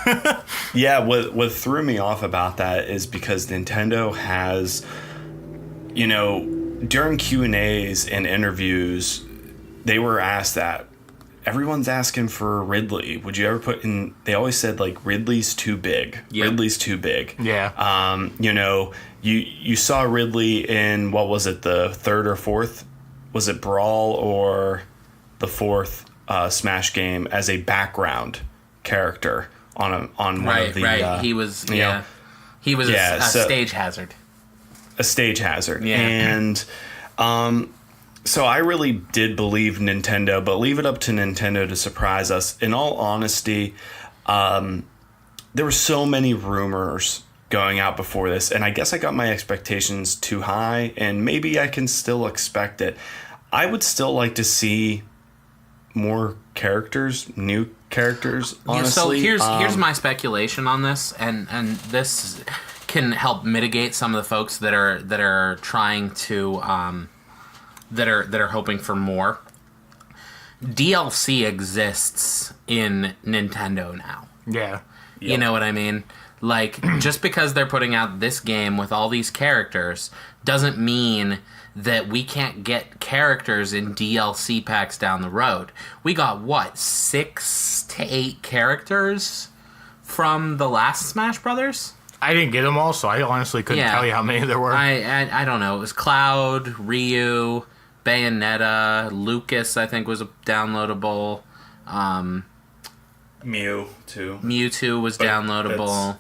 Yeah, what threw me off about that is because Nintendo has, during Q&As and interviews, they were asked that. Everyone's asking for Ridley. Would you ever put in... They always said, like, Ridley's too big. Yep. Ridley's too big. Yeah. You saw Ridley in, what was it, the 3rd or 4th? Was it Brawl or the 4th Smash game as a background character on one of the... Right. He was, he was a stage hazard. A stage hazard. Yeah. And so I really did believe Nintendo, but leave it up to Nintendo to surprise us. In all honesty, there were so many rumors going out before this, and I guess I got my expectations too high, and maybe I can still expect it. I would still like to see more characters, new characters, honestly. So here's my speculation on this, and this can help mitigate some of the folks that are trying to that are hoping for more. DLC exists in Nintendo now. Yeah. Yep. You know what I mean? Like, just because they're putting out this game with all these characters doesn't mean that we can't get characters in DLC packs down the road. We got, 6 to 8 characters from the last Smash Brothers? I didn't get them all, so I honestly couldn't tell you how many there were. I don't know. It was Cloud, Ryu, Bayonetta, Lucas, I think, was a downloadable. Mewtwo was downloadable.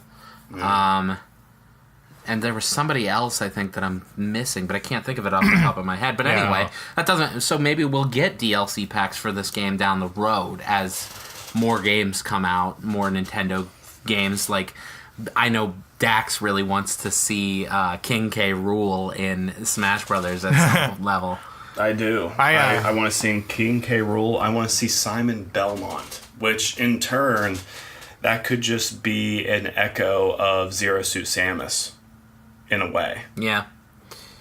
And there was somebody else, I think, that I'm missing, but I can't think of it off the top of my head. But anyway, that doesn't... So maybe we'll get DLC packs for this game down the road as more games come out, more Nintendo games. Like, I know Dax really wants to see King K. Rool in Smash Brothers at some level. I do. I want to see King K. Rool. I want to see Simon Belmont, which in turn, that could just be an echo of Zero Suit Samus, in a way. Yeah.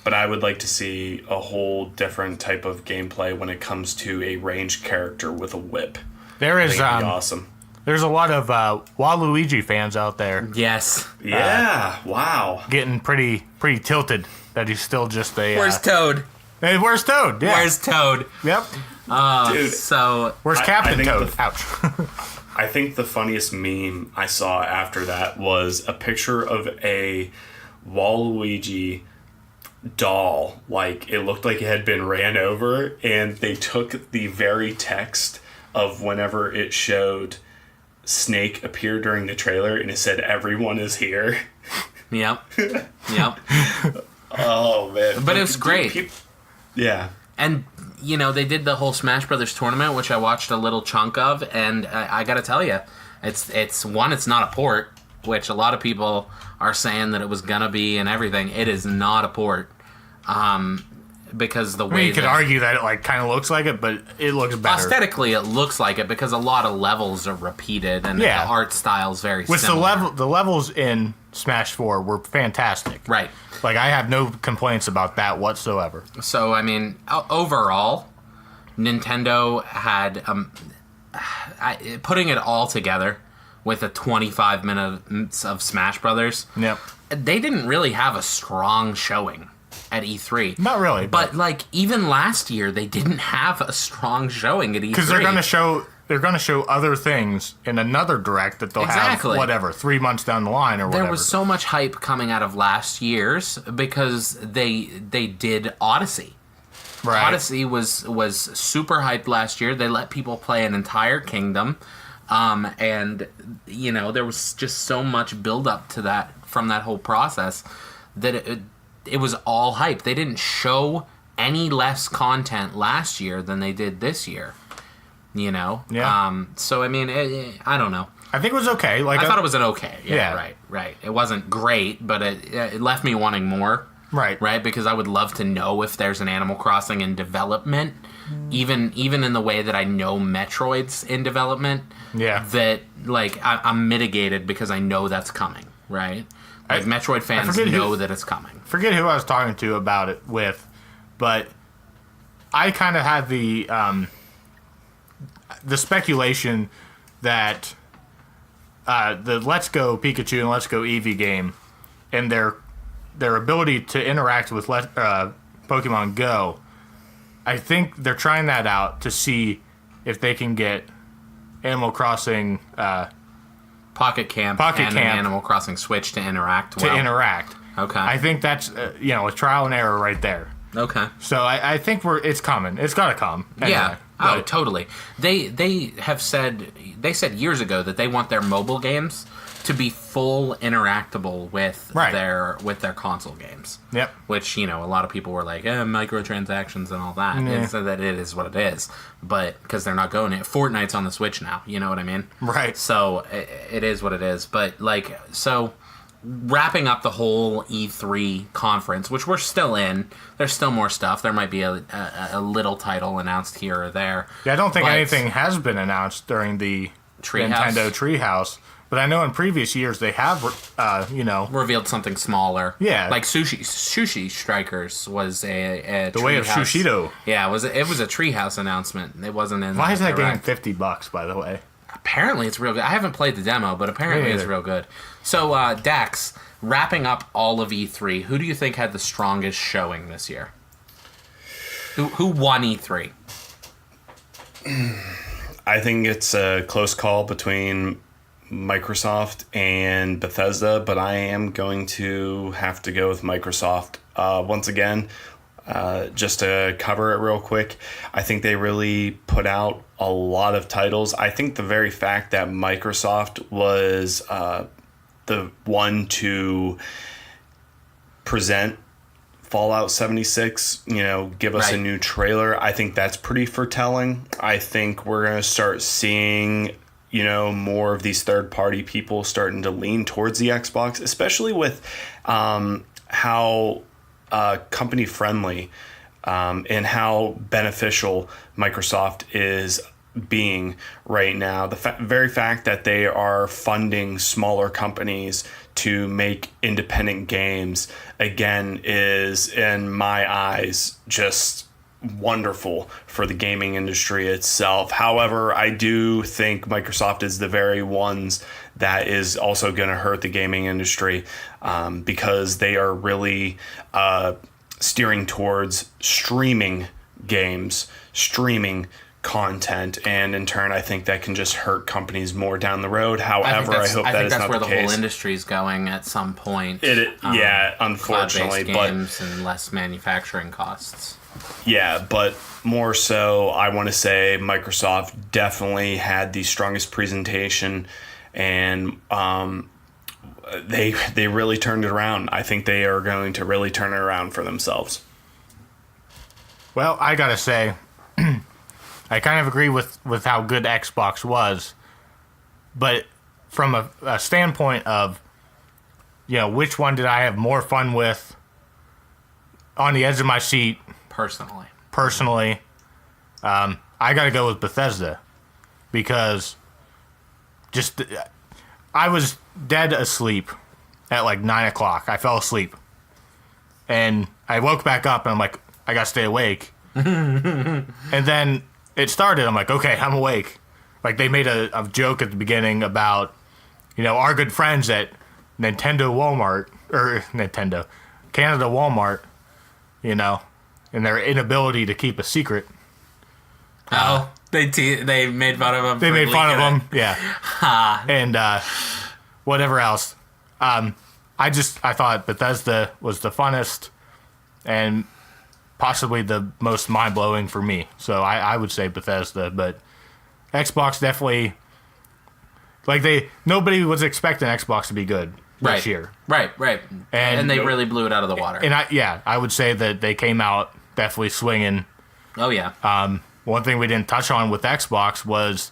But I would like to see a whole different type of gameplay when it comes to a ranged character with a whip. There is that'd be awesome. There's a lot of Waluigi fans out there. Yes. Yeah. Wow. Getting pretty tilted that he's still just a... Where's Toad? Hey, where's Toad? Yeah. Where's Toad? Yep. Dude, So... Where's Captain Toad? Ouch. I think the funniest meme I saw after that was a picture of a Waluigi doll. Like, it looked like it had been ran over, and they took the very text of whenever it showed Snake appear during the trailer, and it said, "Everyone is here." Yep. Oh, man. But it was great. Yeah. And, they did the whole Smash Brothers tournament, which I watched a little chunk of, and I gotta tell you, it's not a port, which a lot of people are saying that it was gonna be and everything. It is not a port. because the I way mean, you could argue that it like kind of looks like it, but it looks better. aesthetically it looks like it because a lot of levels are repeated and Yeah. the art style is very Which similar. the levels in Smash 4 were fantastic. Right. Like, I have no complaints about that whatsoever. So, I mean, overall, Nintendo had putting it all together with a 25 minutes of Smash Brothers. Yep. They didn't really have a strong showing at E3. Not really. But like even last year, they didn't have a strong showing at E3 because they're going to show other things in another direct that they'll Exactly. have 3 months down the line or whatever. There was so much hype coming out of last year's because they did Odyssey. right. Odyssey was super hyped last year. They let people play an entire kingdom, and you know there was just so much build up to that from that whole process that it was all hype. They didn't show any less content last year than they did this year. You know, Yeah. So I mean, I don't know. I think it was okay. Like I thought it was an okay. Yeah, Yeah. right. It wasn't great, but it left me wanting more. Right, because I would love to know if there's an Animal Crossing in development, even in the way that I know Metroid's in development. Yeah. That like I'm mitigated because I know that's coming. Right, like Metroid fans know that it's coming. Forget who I was talking to about it with, but I kind of had the speculation that the Let's Go Pikachu and Let's Go Eevee game and their ability to interact with Pokemon Go, I think they're trying that out to see if they can get Animal Crossing Pocket Camp and Animal Crossing Switch to interact well. interact. Okay. I think that's a trial and error right there. Okay. So I think it's coming. It's got to come. Anyway, Yeah. Oh, but- totally. They said years ago that they want their mobile games to be full interactable with Right. their console games. Yep. Which, a lot of people were like, microtransactions and all that. Yeah. And so that it is what it is. But because they're not going it. Fortnite's on the Switch now. You know what I mean? Right. So it is what it is. But wrapping up the whole E3 conference, which we're still in, there's still more stuff. There might be a little title announced here or there. Yeah, I don't think But anything has been announced during the Treehouse? Nintendo Treehouse, but I know in previous years they have, revealed something smaller. Yeah. Like Sushi Strikers was a The Way of Treehouse. Sushido. Yeah, it was a Treehouse announcement. It wasn't in. Why is that game Direct. $50, by the way? Apparently it's real good. I haven't played the demo, but apparently Me it's neither. real good. So Dax, wrapping up all of E3, who do you think had the strongest showing this year? Who won E3? I think it's a close call between Microsoft and Bethesda, but I am going to have to go with Microsoft. Once again, just to cover it real quick, I think they really put out a lot of titles. I think the very fact that Microsoft was the one to present Fallout 76, give us a Right. new trailer, I think that's pretty foretelling. I think we're going to start seeing, more of these third-party people starting to lean towards the Xbox, especially with how company-friendly and how beneficial Microsoft is being right now. The very fact that they are funding smaller companies to make independent games, again, is, in my eyes, just wonderful for the gaming industry itself. However, I do think Microsoft is the very ones that is also going to hurt the gaming industry because they are really steering towards streaming games, streaming content, and in turn I think that can just hurt companies more down the road. However, I hope that is not the case. I think that's where the whole industry is going at some point. Unfortunately, cloud-based games and less manufacturing costs. Yeah, but more so, I want to say Microsoft definitely had the strongest presentation, and they really turned it around. I think they are going to really turn it around for themselves. Well, I gotta say, I kind of agree with how good Xbox was, but from a standpoint of, which one did I have more fun with, on the edge of my seat, Personally, I got to go with Bethesda because I was dead asleep at like 9 o'clock. I fell asleep. And I woke back up and I'm like, I got to stay awake. And then it started. I'm like, okay, I'm awake. Like they made a joke at the beginning about, our good friends at Canada Walmart, and their inability to keep a secret. They made fun of him. They made fun of him, yeah. And whatever else. I thought Bethesda was the funnest and possibly the most mind-blowing for me. So I would say Bethesda, but Xbox definitely, nobody was expecting Xbox to be good this year. Right. And they really blew it out of the water. And I would say that they came out definitely swinging. Oh, yeah. One thing we didn't touch on with Xbox was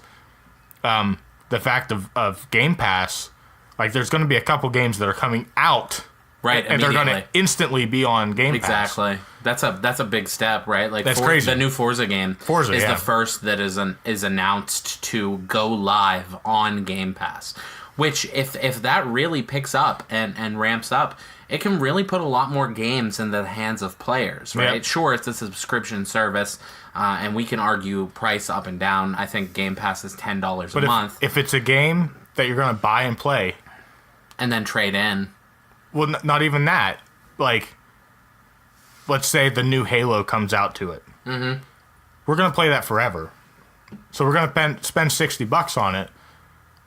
the fact of Game Pass. Like, there's going to be a couple games that are coming out, right? And they're going to instantly be on Game Pass. Exactly. That's a big step, right? Like that's crazy. The new Forza game is the first that is announced to go live on Game Pass. Which, if that really picks up and ramps up, it can really put a lot more games in the hands of players, right? Yep. Sure, it's a subscription service, and we can argue price up and down. I think Game Pass is $10 a month. If it's a game that you're going to buy and play, and then trade in. Well, not even that. Like, let's say the new Halo comes out to it. Mm-hmm. We're going to play that forever. So we're going to spend $60 on it.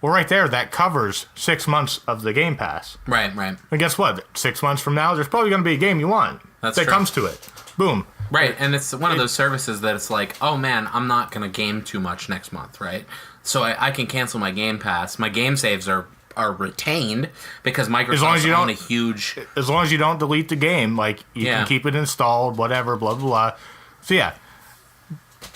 Well, right there, that covers 6 months of the Game Pass. Right. And guess what? 6 months from now, there's probably going to be a game you want that comes to it. Boom. Right, and it's one of those services that it's like, oh man, I'm not going to game too much next month, right? So I can cancel my Game Pass. My game saves are retained because Microsoft's on a huge... As long as you don't delete the game, like, you can keep it installed, whatever, blah, blah, blah. So, yeah.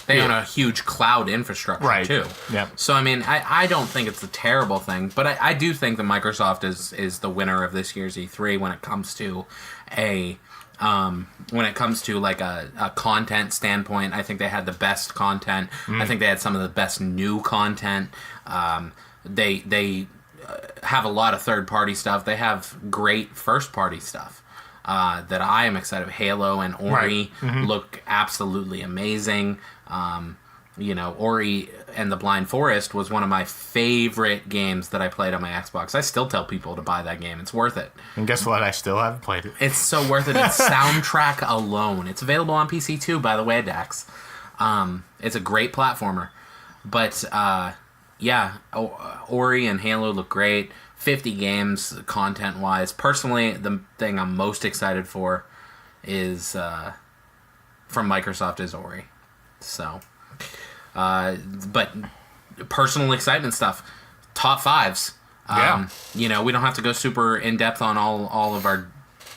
They own a huge cloud infrastructure, too. Yeah. So, I mean, I don't think it's a terrible thing, but I do think that Microsoft is the winner of this year's E3 when it comes to a content standpoint. I think they had the best content. I think they had some of the best new content. They have a lot of third-party stuff. They have great first-party stuff that I am excited. Halo and Ori look absolutely amazing. Ori and the Blind Forest was one of my favorite games that I played on my Xbox. I still tell people to buy that game. It's worth it. And guess what? I still haven't played it. It's so worth it. It's soundtrack alone. It's available on PC too, by the way, Dax. It's a great platformer. But, Ori and Halo look great. 50 games content-wise. Personally, the thing I'm most excited for is from Microsoft is Ori. So, but personal excitement stuff, top fives. We don't have to go super in depth on all of our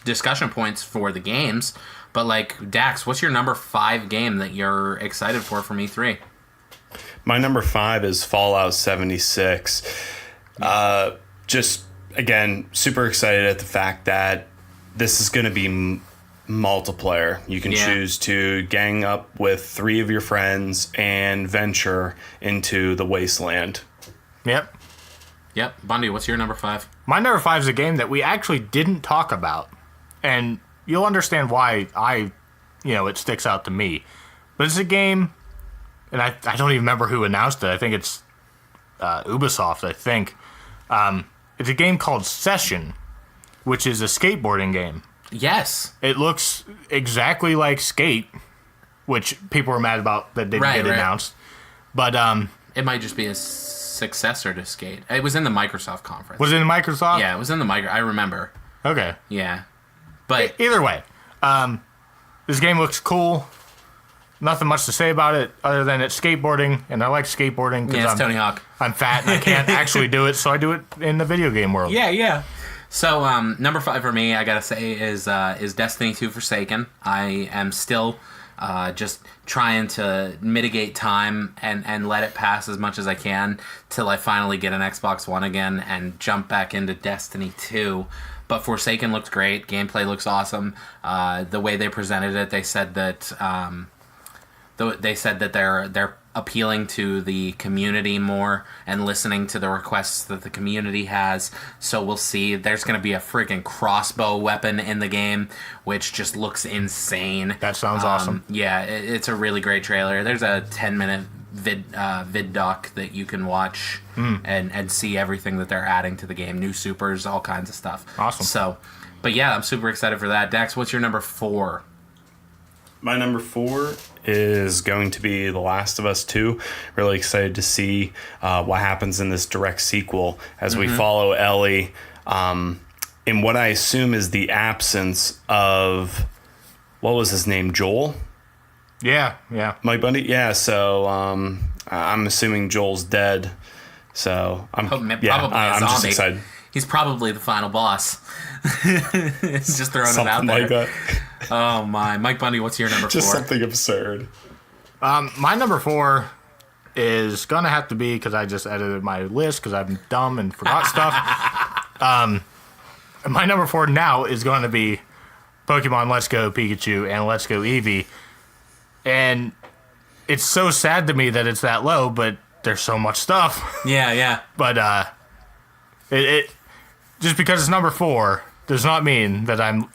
discussion points for the games, but like Dax, what's your number 5 game that you're excited for from E3? My number 5 is Fallout 76. Just again, super excited at the fact that this is going to be multiplayer. You can choose to gang up with 3 of your friends and venture into the wasteland. Yep. Bundy, what's your number 5? My number 5 is a game that we actually didn't talk about, and you'll understand why it sticks out to me. But it's a game, and I don't even remember who announced it. I think it's Ubisoft, I think. It's a game called Session, which is a skateboarding game. Yes. It looks exactly like Skate, which people were mad about that didn't get announced. But it might just be a successor to Skate. It was in the Microsoft conference. Was it in Microsoft? Yeah, it was in the I remember. Okay. Yeah. But either way, this game looks cool. Nothing much to say about it other than it's skateboarding, and I like skateboarding because it's Tony Hawk. I'm fat and I can't actually do it, so I do it in the video game world. Yeah. So, number 5 for me, I gotta say, is Destiny 2 Forsaken. I am still just trying to mitigate time and let it pass as much as I can till I finally get an Xbox One again and jump back into Destiny 2. But Forsaken looks great. Gameplay looks awesome. The way they presented it, they said that they're appealing to the community more and listening to the requests that the community has. So we'll see. There's going to be a freaking crossbow weapon in the game, which just looks insane. That sounds awesome. Yeah, it's a really great trailer. There's a 10-minute vid doc that you can watch and see everything that they're adding to the game. New supers, all kinds of stuff. Awesome. So, but yeah, I'm super excited for that. Dax, what's your number 4? My number 4 is going to be The Last of Us 2. Really excited to see what happens in this direct sequel as we follow Ellie in what I assume is the absence of, what was his name, Joel? Yeah. Mike Bundy? Yeah, so I'm assuming Joel's dead. So I'm just excited. He's probably the final boss. It's just throwing it out there. Like that. Oh my. Mike Bundy, what's your number 4? Just something absurd. My number 4 is going to have to be, because I just edited my list because I'm dumb and forgot stuff. My number 4 now is going to be Pokemon Let's Go Pikachu and Let's Go Eevee. And it's so sad to me that it's that low, but there's so much stuff. Yeah. But it just because it's number 4 does not mean that I'm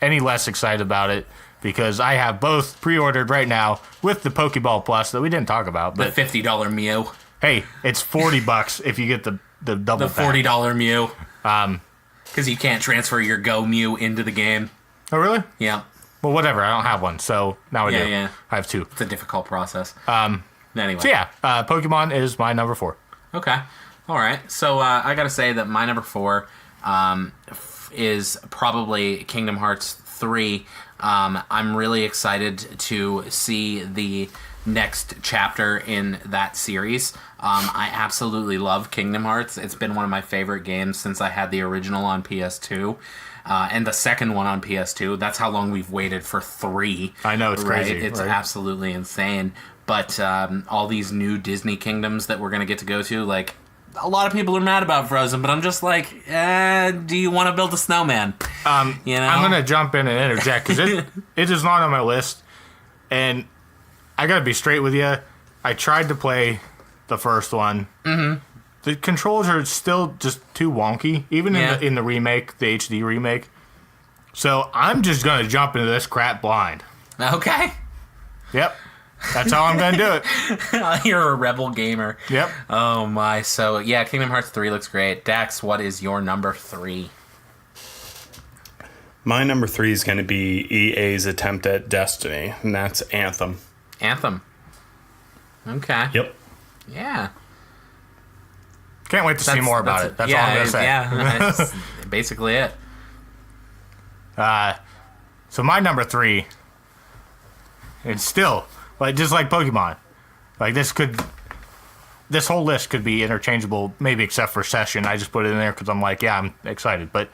any less excited about it, because I have both pre-ordered right now with the Pokeball Plus that we didn't talk about. But the $50 Mew. Hey, it's $40 if you get the double. The $40 Mew. Because you can't transfer your Go Mew into the game. Oh, really? Yeah. Well, whatever. I don't have one, so now I do. Yeah. I have 2. It's a difficult process. Anyway. So yeah, Pokemon is my number 4. Okay. All right. So I got to say that my number 4 is probably Kingdom Hearts 3. I'm really excited to see the next chapter in that series. I absolutely love Kingdom Hearts. It's been one of my favorite games since I had the original on PS2. And the second one on PS2. That's how long we've waited for 3. I know, it's crazy. It's right? absolutely insane. But all these new Disney kingdoms that we're going to get to go to, like, a lot of people are mad about Frozen, but I'm just like, do you want to build a snowman? You know? I'm going to jump in and interject, because it is not on my list. And I got to be straight with you. I tried to play the first one. Mm-hmm. The controls are still just too wonky, even in the remake, the HD remake. So I'm just going to jump into this crap blind. Okay. Yep. That's how I'm going to do it. You're a rebel gamer. Yep. Oh, my. So, yeah, Kingdom Hearts 3 looks great. Dax, what is your number 3? My number 3 is going to be EA's attempt at Destiny, and that's Anthem. Anthem. Okay. Yep. Yeah. Can't wait to see more about it. That's all I'm going to say. Yeah, that's basically it. So my number 3, and still, just like Pokemon, like this whole list could be interchangeable, maybe except for Session. I just put it in there because I'm like, yeah, I'm excited. But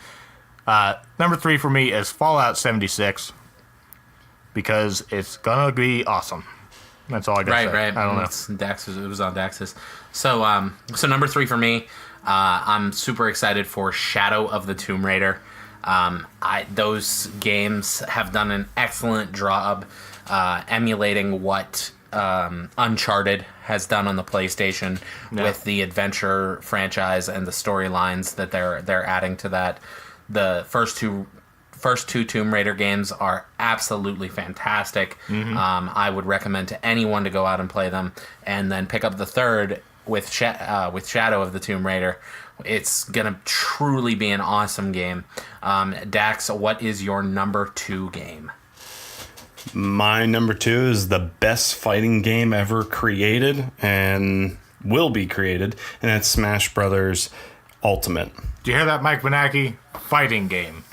number 3 for me is Fallout 76, because it's gonna be awesome. That's all I got to say. Right. I don't know. It was on Dax's. So number 3 for me, I'm super excited for Shadow of the Tomb Raider. Those games have done an excellent job emulating what Uncharted has done on the PlayStation with the adventure franchise and the storylines that they're adding to that. The first two Tomb Raider games are absolutely fantastic. Mm-hmm. I would recommend to anyone to go out and play them, and then pick up the third with Shadow of the Tomb Raider. It's gonna truly be an awesome game. Dax, what is your number 2 game? My number 2 is the best fighting game ever created and will be created, and that's Smash Brothers Ultimate. Do you hear that, Mike Benacki? Fighting game.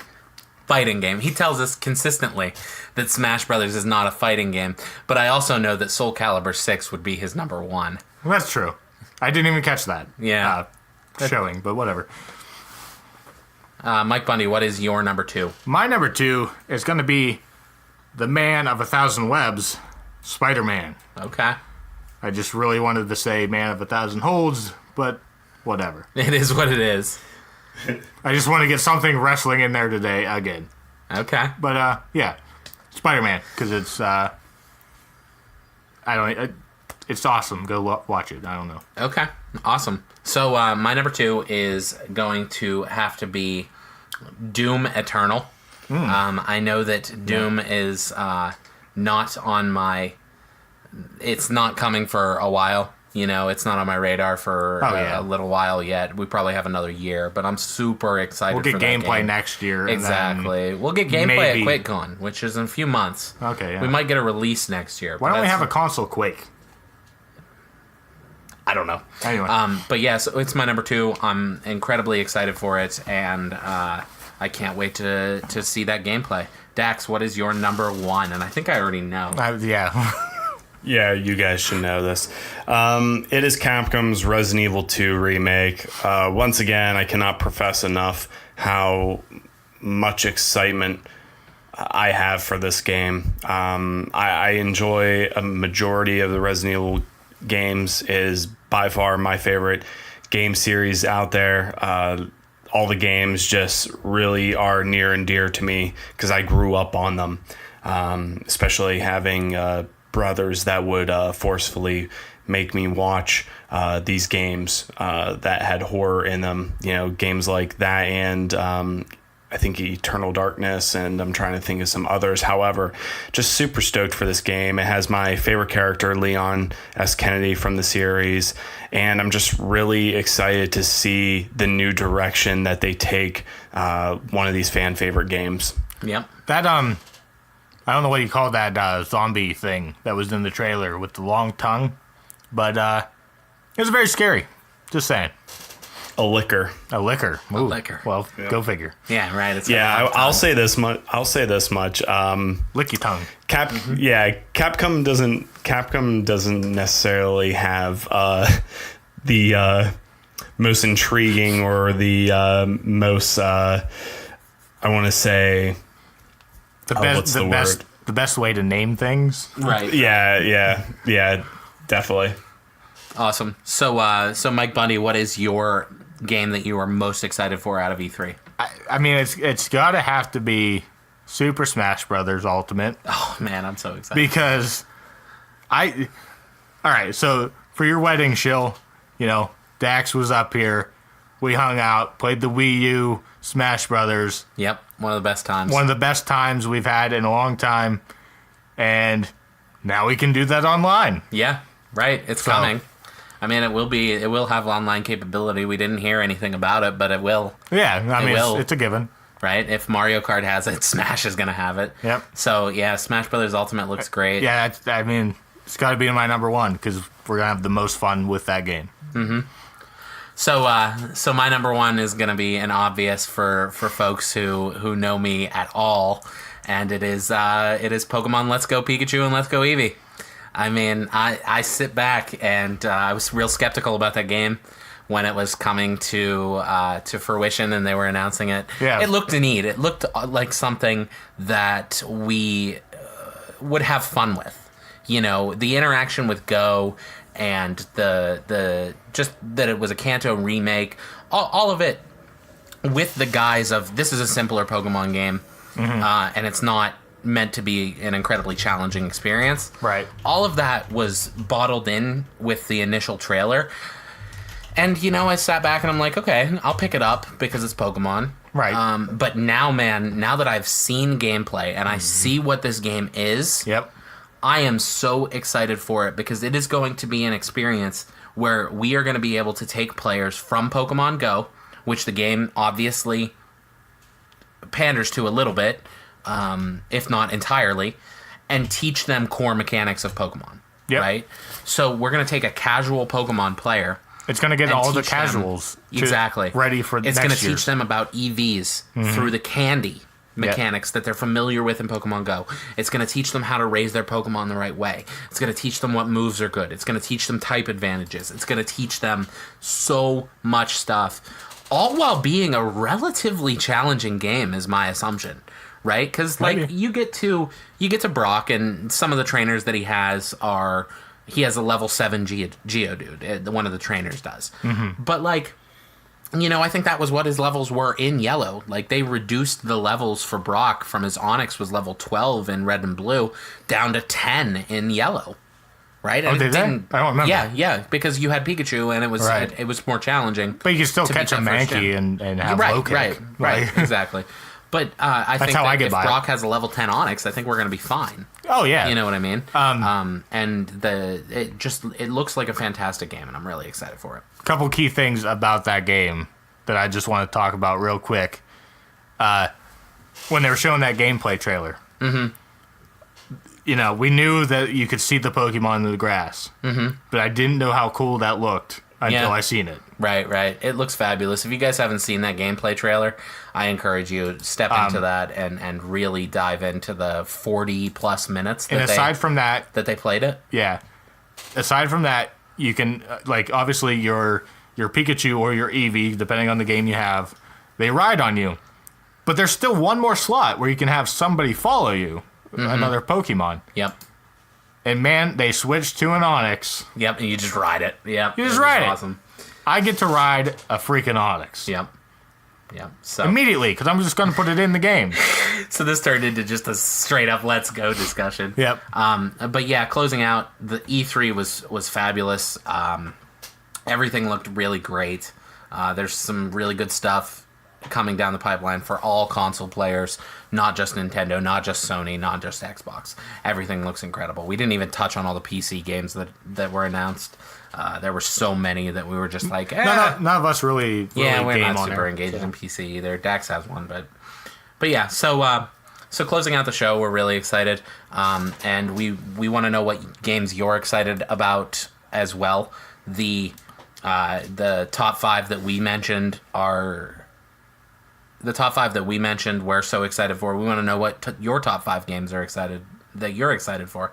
Fighting game. He tells us consistently that Smash Brothers is not a fighting game, but I also know that Soul Calibur 6 would be his number 1. Well, that's true. I didn't even catch that. Yeah. Showing, but whatever. Mike Bundy, what is your number 2? My number 2 is going to be the man of 1,000 webs, Spider-Man. Okay. I just really wanted to say man of 1,000 holds, but whatever. It is what it is. I just want to get something wrestling in there today again. Okay. But yeah, Spider-Man, because it's it's awesome. Go watch it. I don't know. Okay. Awesome. So my number 2 is going to have to be Doom Eternal. I know that Doom is not on my... It's not coming for a while. You know, it's not on my radar for a little while yet. We probably have another year, but I'm super excited for that game. We'll get gameplay next year. Exactly. We'll get gameplay at QuakeCon, which is in a few months. Okay, yeah. We might get a release next year. Why don't we have a console Quake? I don't know. Anyway. But yeah, so it's my number 2. I'm incredibly excited for it, and I can't wait to see that gameplay. Dax, what is your number 1? And I think I already know. Yeah. Yeah, you guys should know this. It is Capcom's Resident Evil 2 remake. Once again, I cannot profess enough how much excitement I have for this game. I enjoy a majority of the Resident Evil games. It is by far my favorite game series out there. All the games just really are near and dear to me because I grew up on them, especially having... brothers that would forcefully make me watch these games that had horror in them. You know, games like that and I think Eternal Darkness, and I'm trying to think of some others. However, just super stoked for this game. It has my favorite character, Leon S. Kennedy from the series, and I'm just really excited to see the new direction that they take one of these fan favorite games. Yep. That I don't know what you call that zombie thing that was in the trailer with the long tongue, but it was very scary. Just saying. A liquor. A liquor. Ooh. A liquor. Well, Go figure. Yeah, right. It's I'll say this much. Lick your tongue. Capcom doesn't necessarily have the most intriguing or the most I want to say the best way to name things. Right. Yeah, definitely. Awesome. So Mike Bundy, what is your game that you are most excited for out of E3? I mean, it's got to have to be Super Smash Brothers Ultimate. Oh man, I'm so excited. Because all right, so for your wedding, Shill, you know, Dax was up here. We hung out, played the Wii U, Smash Brothers. Yep, one of the best times. One of the best times we've had in a long time. And now we can do that online. Yeah, right. It's coming. I mean, it will have online capability. We didn't hear anything about it, but it will. Yeah, I mean, it's a given. Right? If Mario Kart has it, Smash is going to have it. Yep. So, yeah, Smash Brothers Ultimate looks great. Yeah, it's got to be my number 1 because we're going to have the most fun with that game. Mm-hmm. So my number 1 is going to be an obvious for folks who know me at all, and it is Pokemon Let's Go Pikachu and Let's Go Eevee. I mean, I sit back and I was real skeptical about that game when it was coming to fruition and they were announcing it. Yeah. It looked neat. It looked like something that we would have fun with. You know, the interaction with Go and the just that it was a Kanto remake, all of it with the guise of this is a simpler Pokemon game, and it's not meant to be an incredibly challenging experience. Right. All of that was bottled in with the initial trailer. And, you know, I sat back and I'm like, okay, I'll pick it up because it's Pokemon. Right. But now, man, now that I've seen gameplay and I see what this game is, Yep. I am so excited for it because it is going to be an experience where we are going to be able to take players from Pokemon Go, which the game obviously panders to a little bit, if not entirely, and teach them core mechanics of Pokemon. Yep. Right? So we're going to take a casual Pokemon player. It's going to get all the casuals ready for it's going to teach them about EVs through the candy mechanics that they're familiar with in Pokemon Go. It's going to teach them how to raise their Pokemon the right way. It's going to teach them what moves are good. It's going to teach them type advantages. It's going to teach them so much stuff, all while being a relatively challenging game is my assumption, right? Because like you get to Brock, and some of the trainers that he has he has a level 7 Geodude. One of the trainers does, but like. I think that was what his levels were in Yellow. Like, they reduced the levels for Brock from his Onix was level 12 in Red and Blue down to 10 in Yellow. Right? And did they? I don't remember. Yeah, because you had Pikachu, and it was more challenging. But you can still catch a Mankey and have low kick. Right, exactly. But I think that if Brock has a level 10 Onix, I think we're going to be fine. Oh, yeah. You know what I mean? And it looks like a fantastic game, and I'm really excited for it. A couple key things about that game that I just want to talk about real quick. When they were showing that gameplay trailer, we knew that you could see the Pokemon in the grass, but I didn't know how cool that looked until I seen it. Right. It looks fabulous. If you guys haven't seen that gameplay trailer, I encourage you to step into that and really dive into the 40-plus minutes that they played it. Yeah. Aside from that, you can, obviously your Pikachu or your Eevee, depending on the game you have, they ride on you. But there's still one more slot where you can have somebody follow you, another Pokemon. Yep. And man, they switched to an Onix. Yep, and you just ride it. Yep. You just ride it. Awesome. I get to ride a freaking Onix. Yep. So immediately, because I'm just going to put it in the game. So this turned into just a straight up let's go discussion. Yep. But yeah, closing out, the E3 was fabulous. Everything looked really great. There's some really good stuff coming down the pipeline for all console players, not just Nintendo, not just Sony, not just Xbox. Everything looks incredible. We didn't even touch on all the PC games that were announced. There were so many that we were just like, none of us really we're game not super engaged in PC either. Dax has one, but yeah. So closing out the show, we're really excited, and we want to know what games you're excited about as well. The top 5 that we mentioned we're so excited for. We want to know what your top 5 games you're excited for.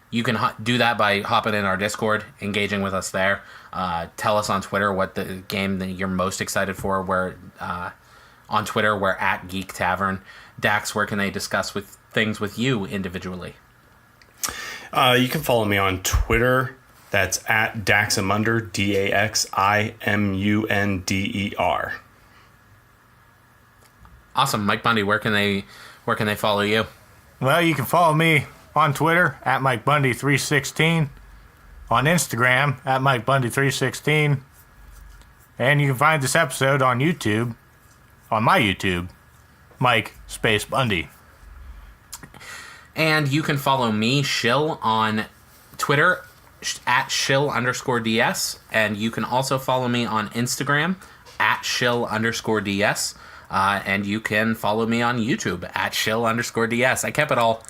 You can do that by hopping in our Discord, engaging with us there. Tell us on Twitter what the game that you're most excited for. On Twitter, we're at Geek Tavern. Dax, where can they discuss things with you individually? You can follow me on Twitter. That's at Daximunder, DAXIMUNDER. Awesome. Mike Bundy, where can they follow you? Well, you can follow me on Twitter at MikeBundy316, on Instagram at MikeBundy316, and you can find this episode on YouTube, on my YouTube, Mike Space Bundy. And you can follow me, Shill, on Twitter at Shill_DS, and you can also follow me on Instagram at Shill_DS, and you can follow me on YouTube at Shill_DS. I kept it all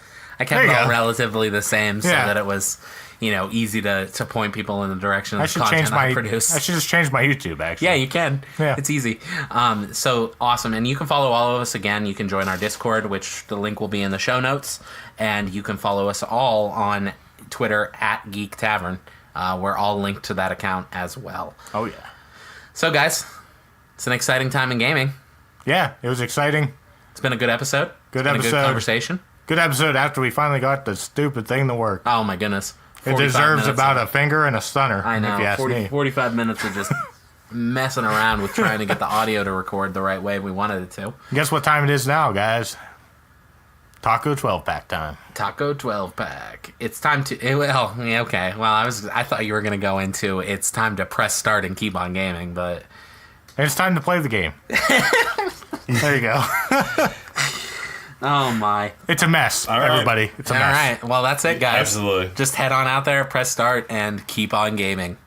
relatively the same so that it was, easy to point people in the direction of the content I produce. I should just change my YouTube, actually. Yeah, you can. Yeah. It's easy. So awesome. And you can follow all of us again. You can join our Discord, which the link will be in the show notes. And you can follow us all on Twitter at Geek Tavern. We're all linked to that account as well. Oh, yeah. So, guys, it's an exciting time in gaming. Yeah, it was exciting. It's been a good episode. Good conversation. Good episode after we finally got the stupid thing to work. Oh, my goodness. It deserves about a finger and a stunner. I know. If you ask me. 45 minutes of just messing around with trying to get the audio to record the right way we wanted it to. Guess what time it is now, guys? Taco 12-pack time. Taco 12-pack. It's time to... okay. Well, I thought you were going to go into it's time to press start and keep on gaming, but... It's time to play the game. There you go. Oh, my. It's a mess, everybody. It's a mess. All right. Well, that's it, guys. Absolutely. Just head on out there, press start, and keep on gaming.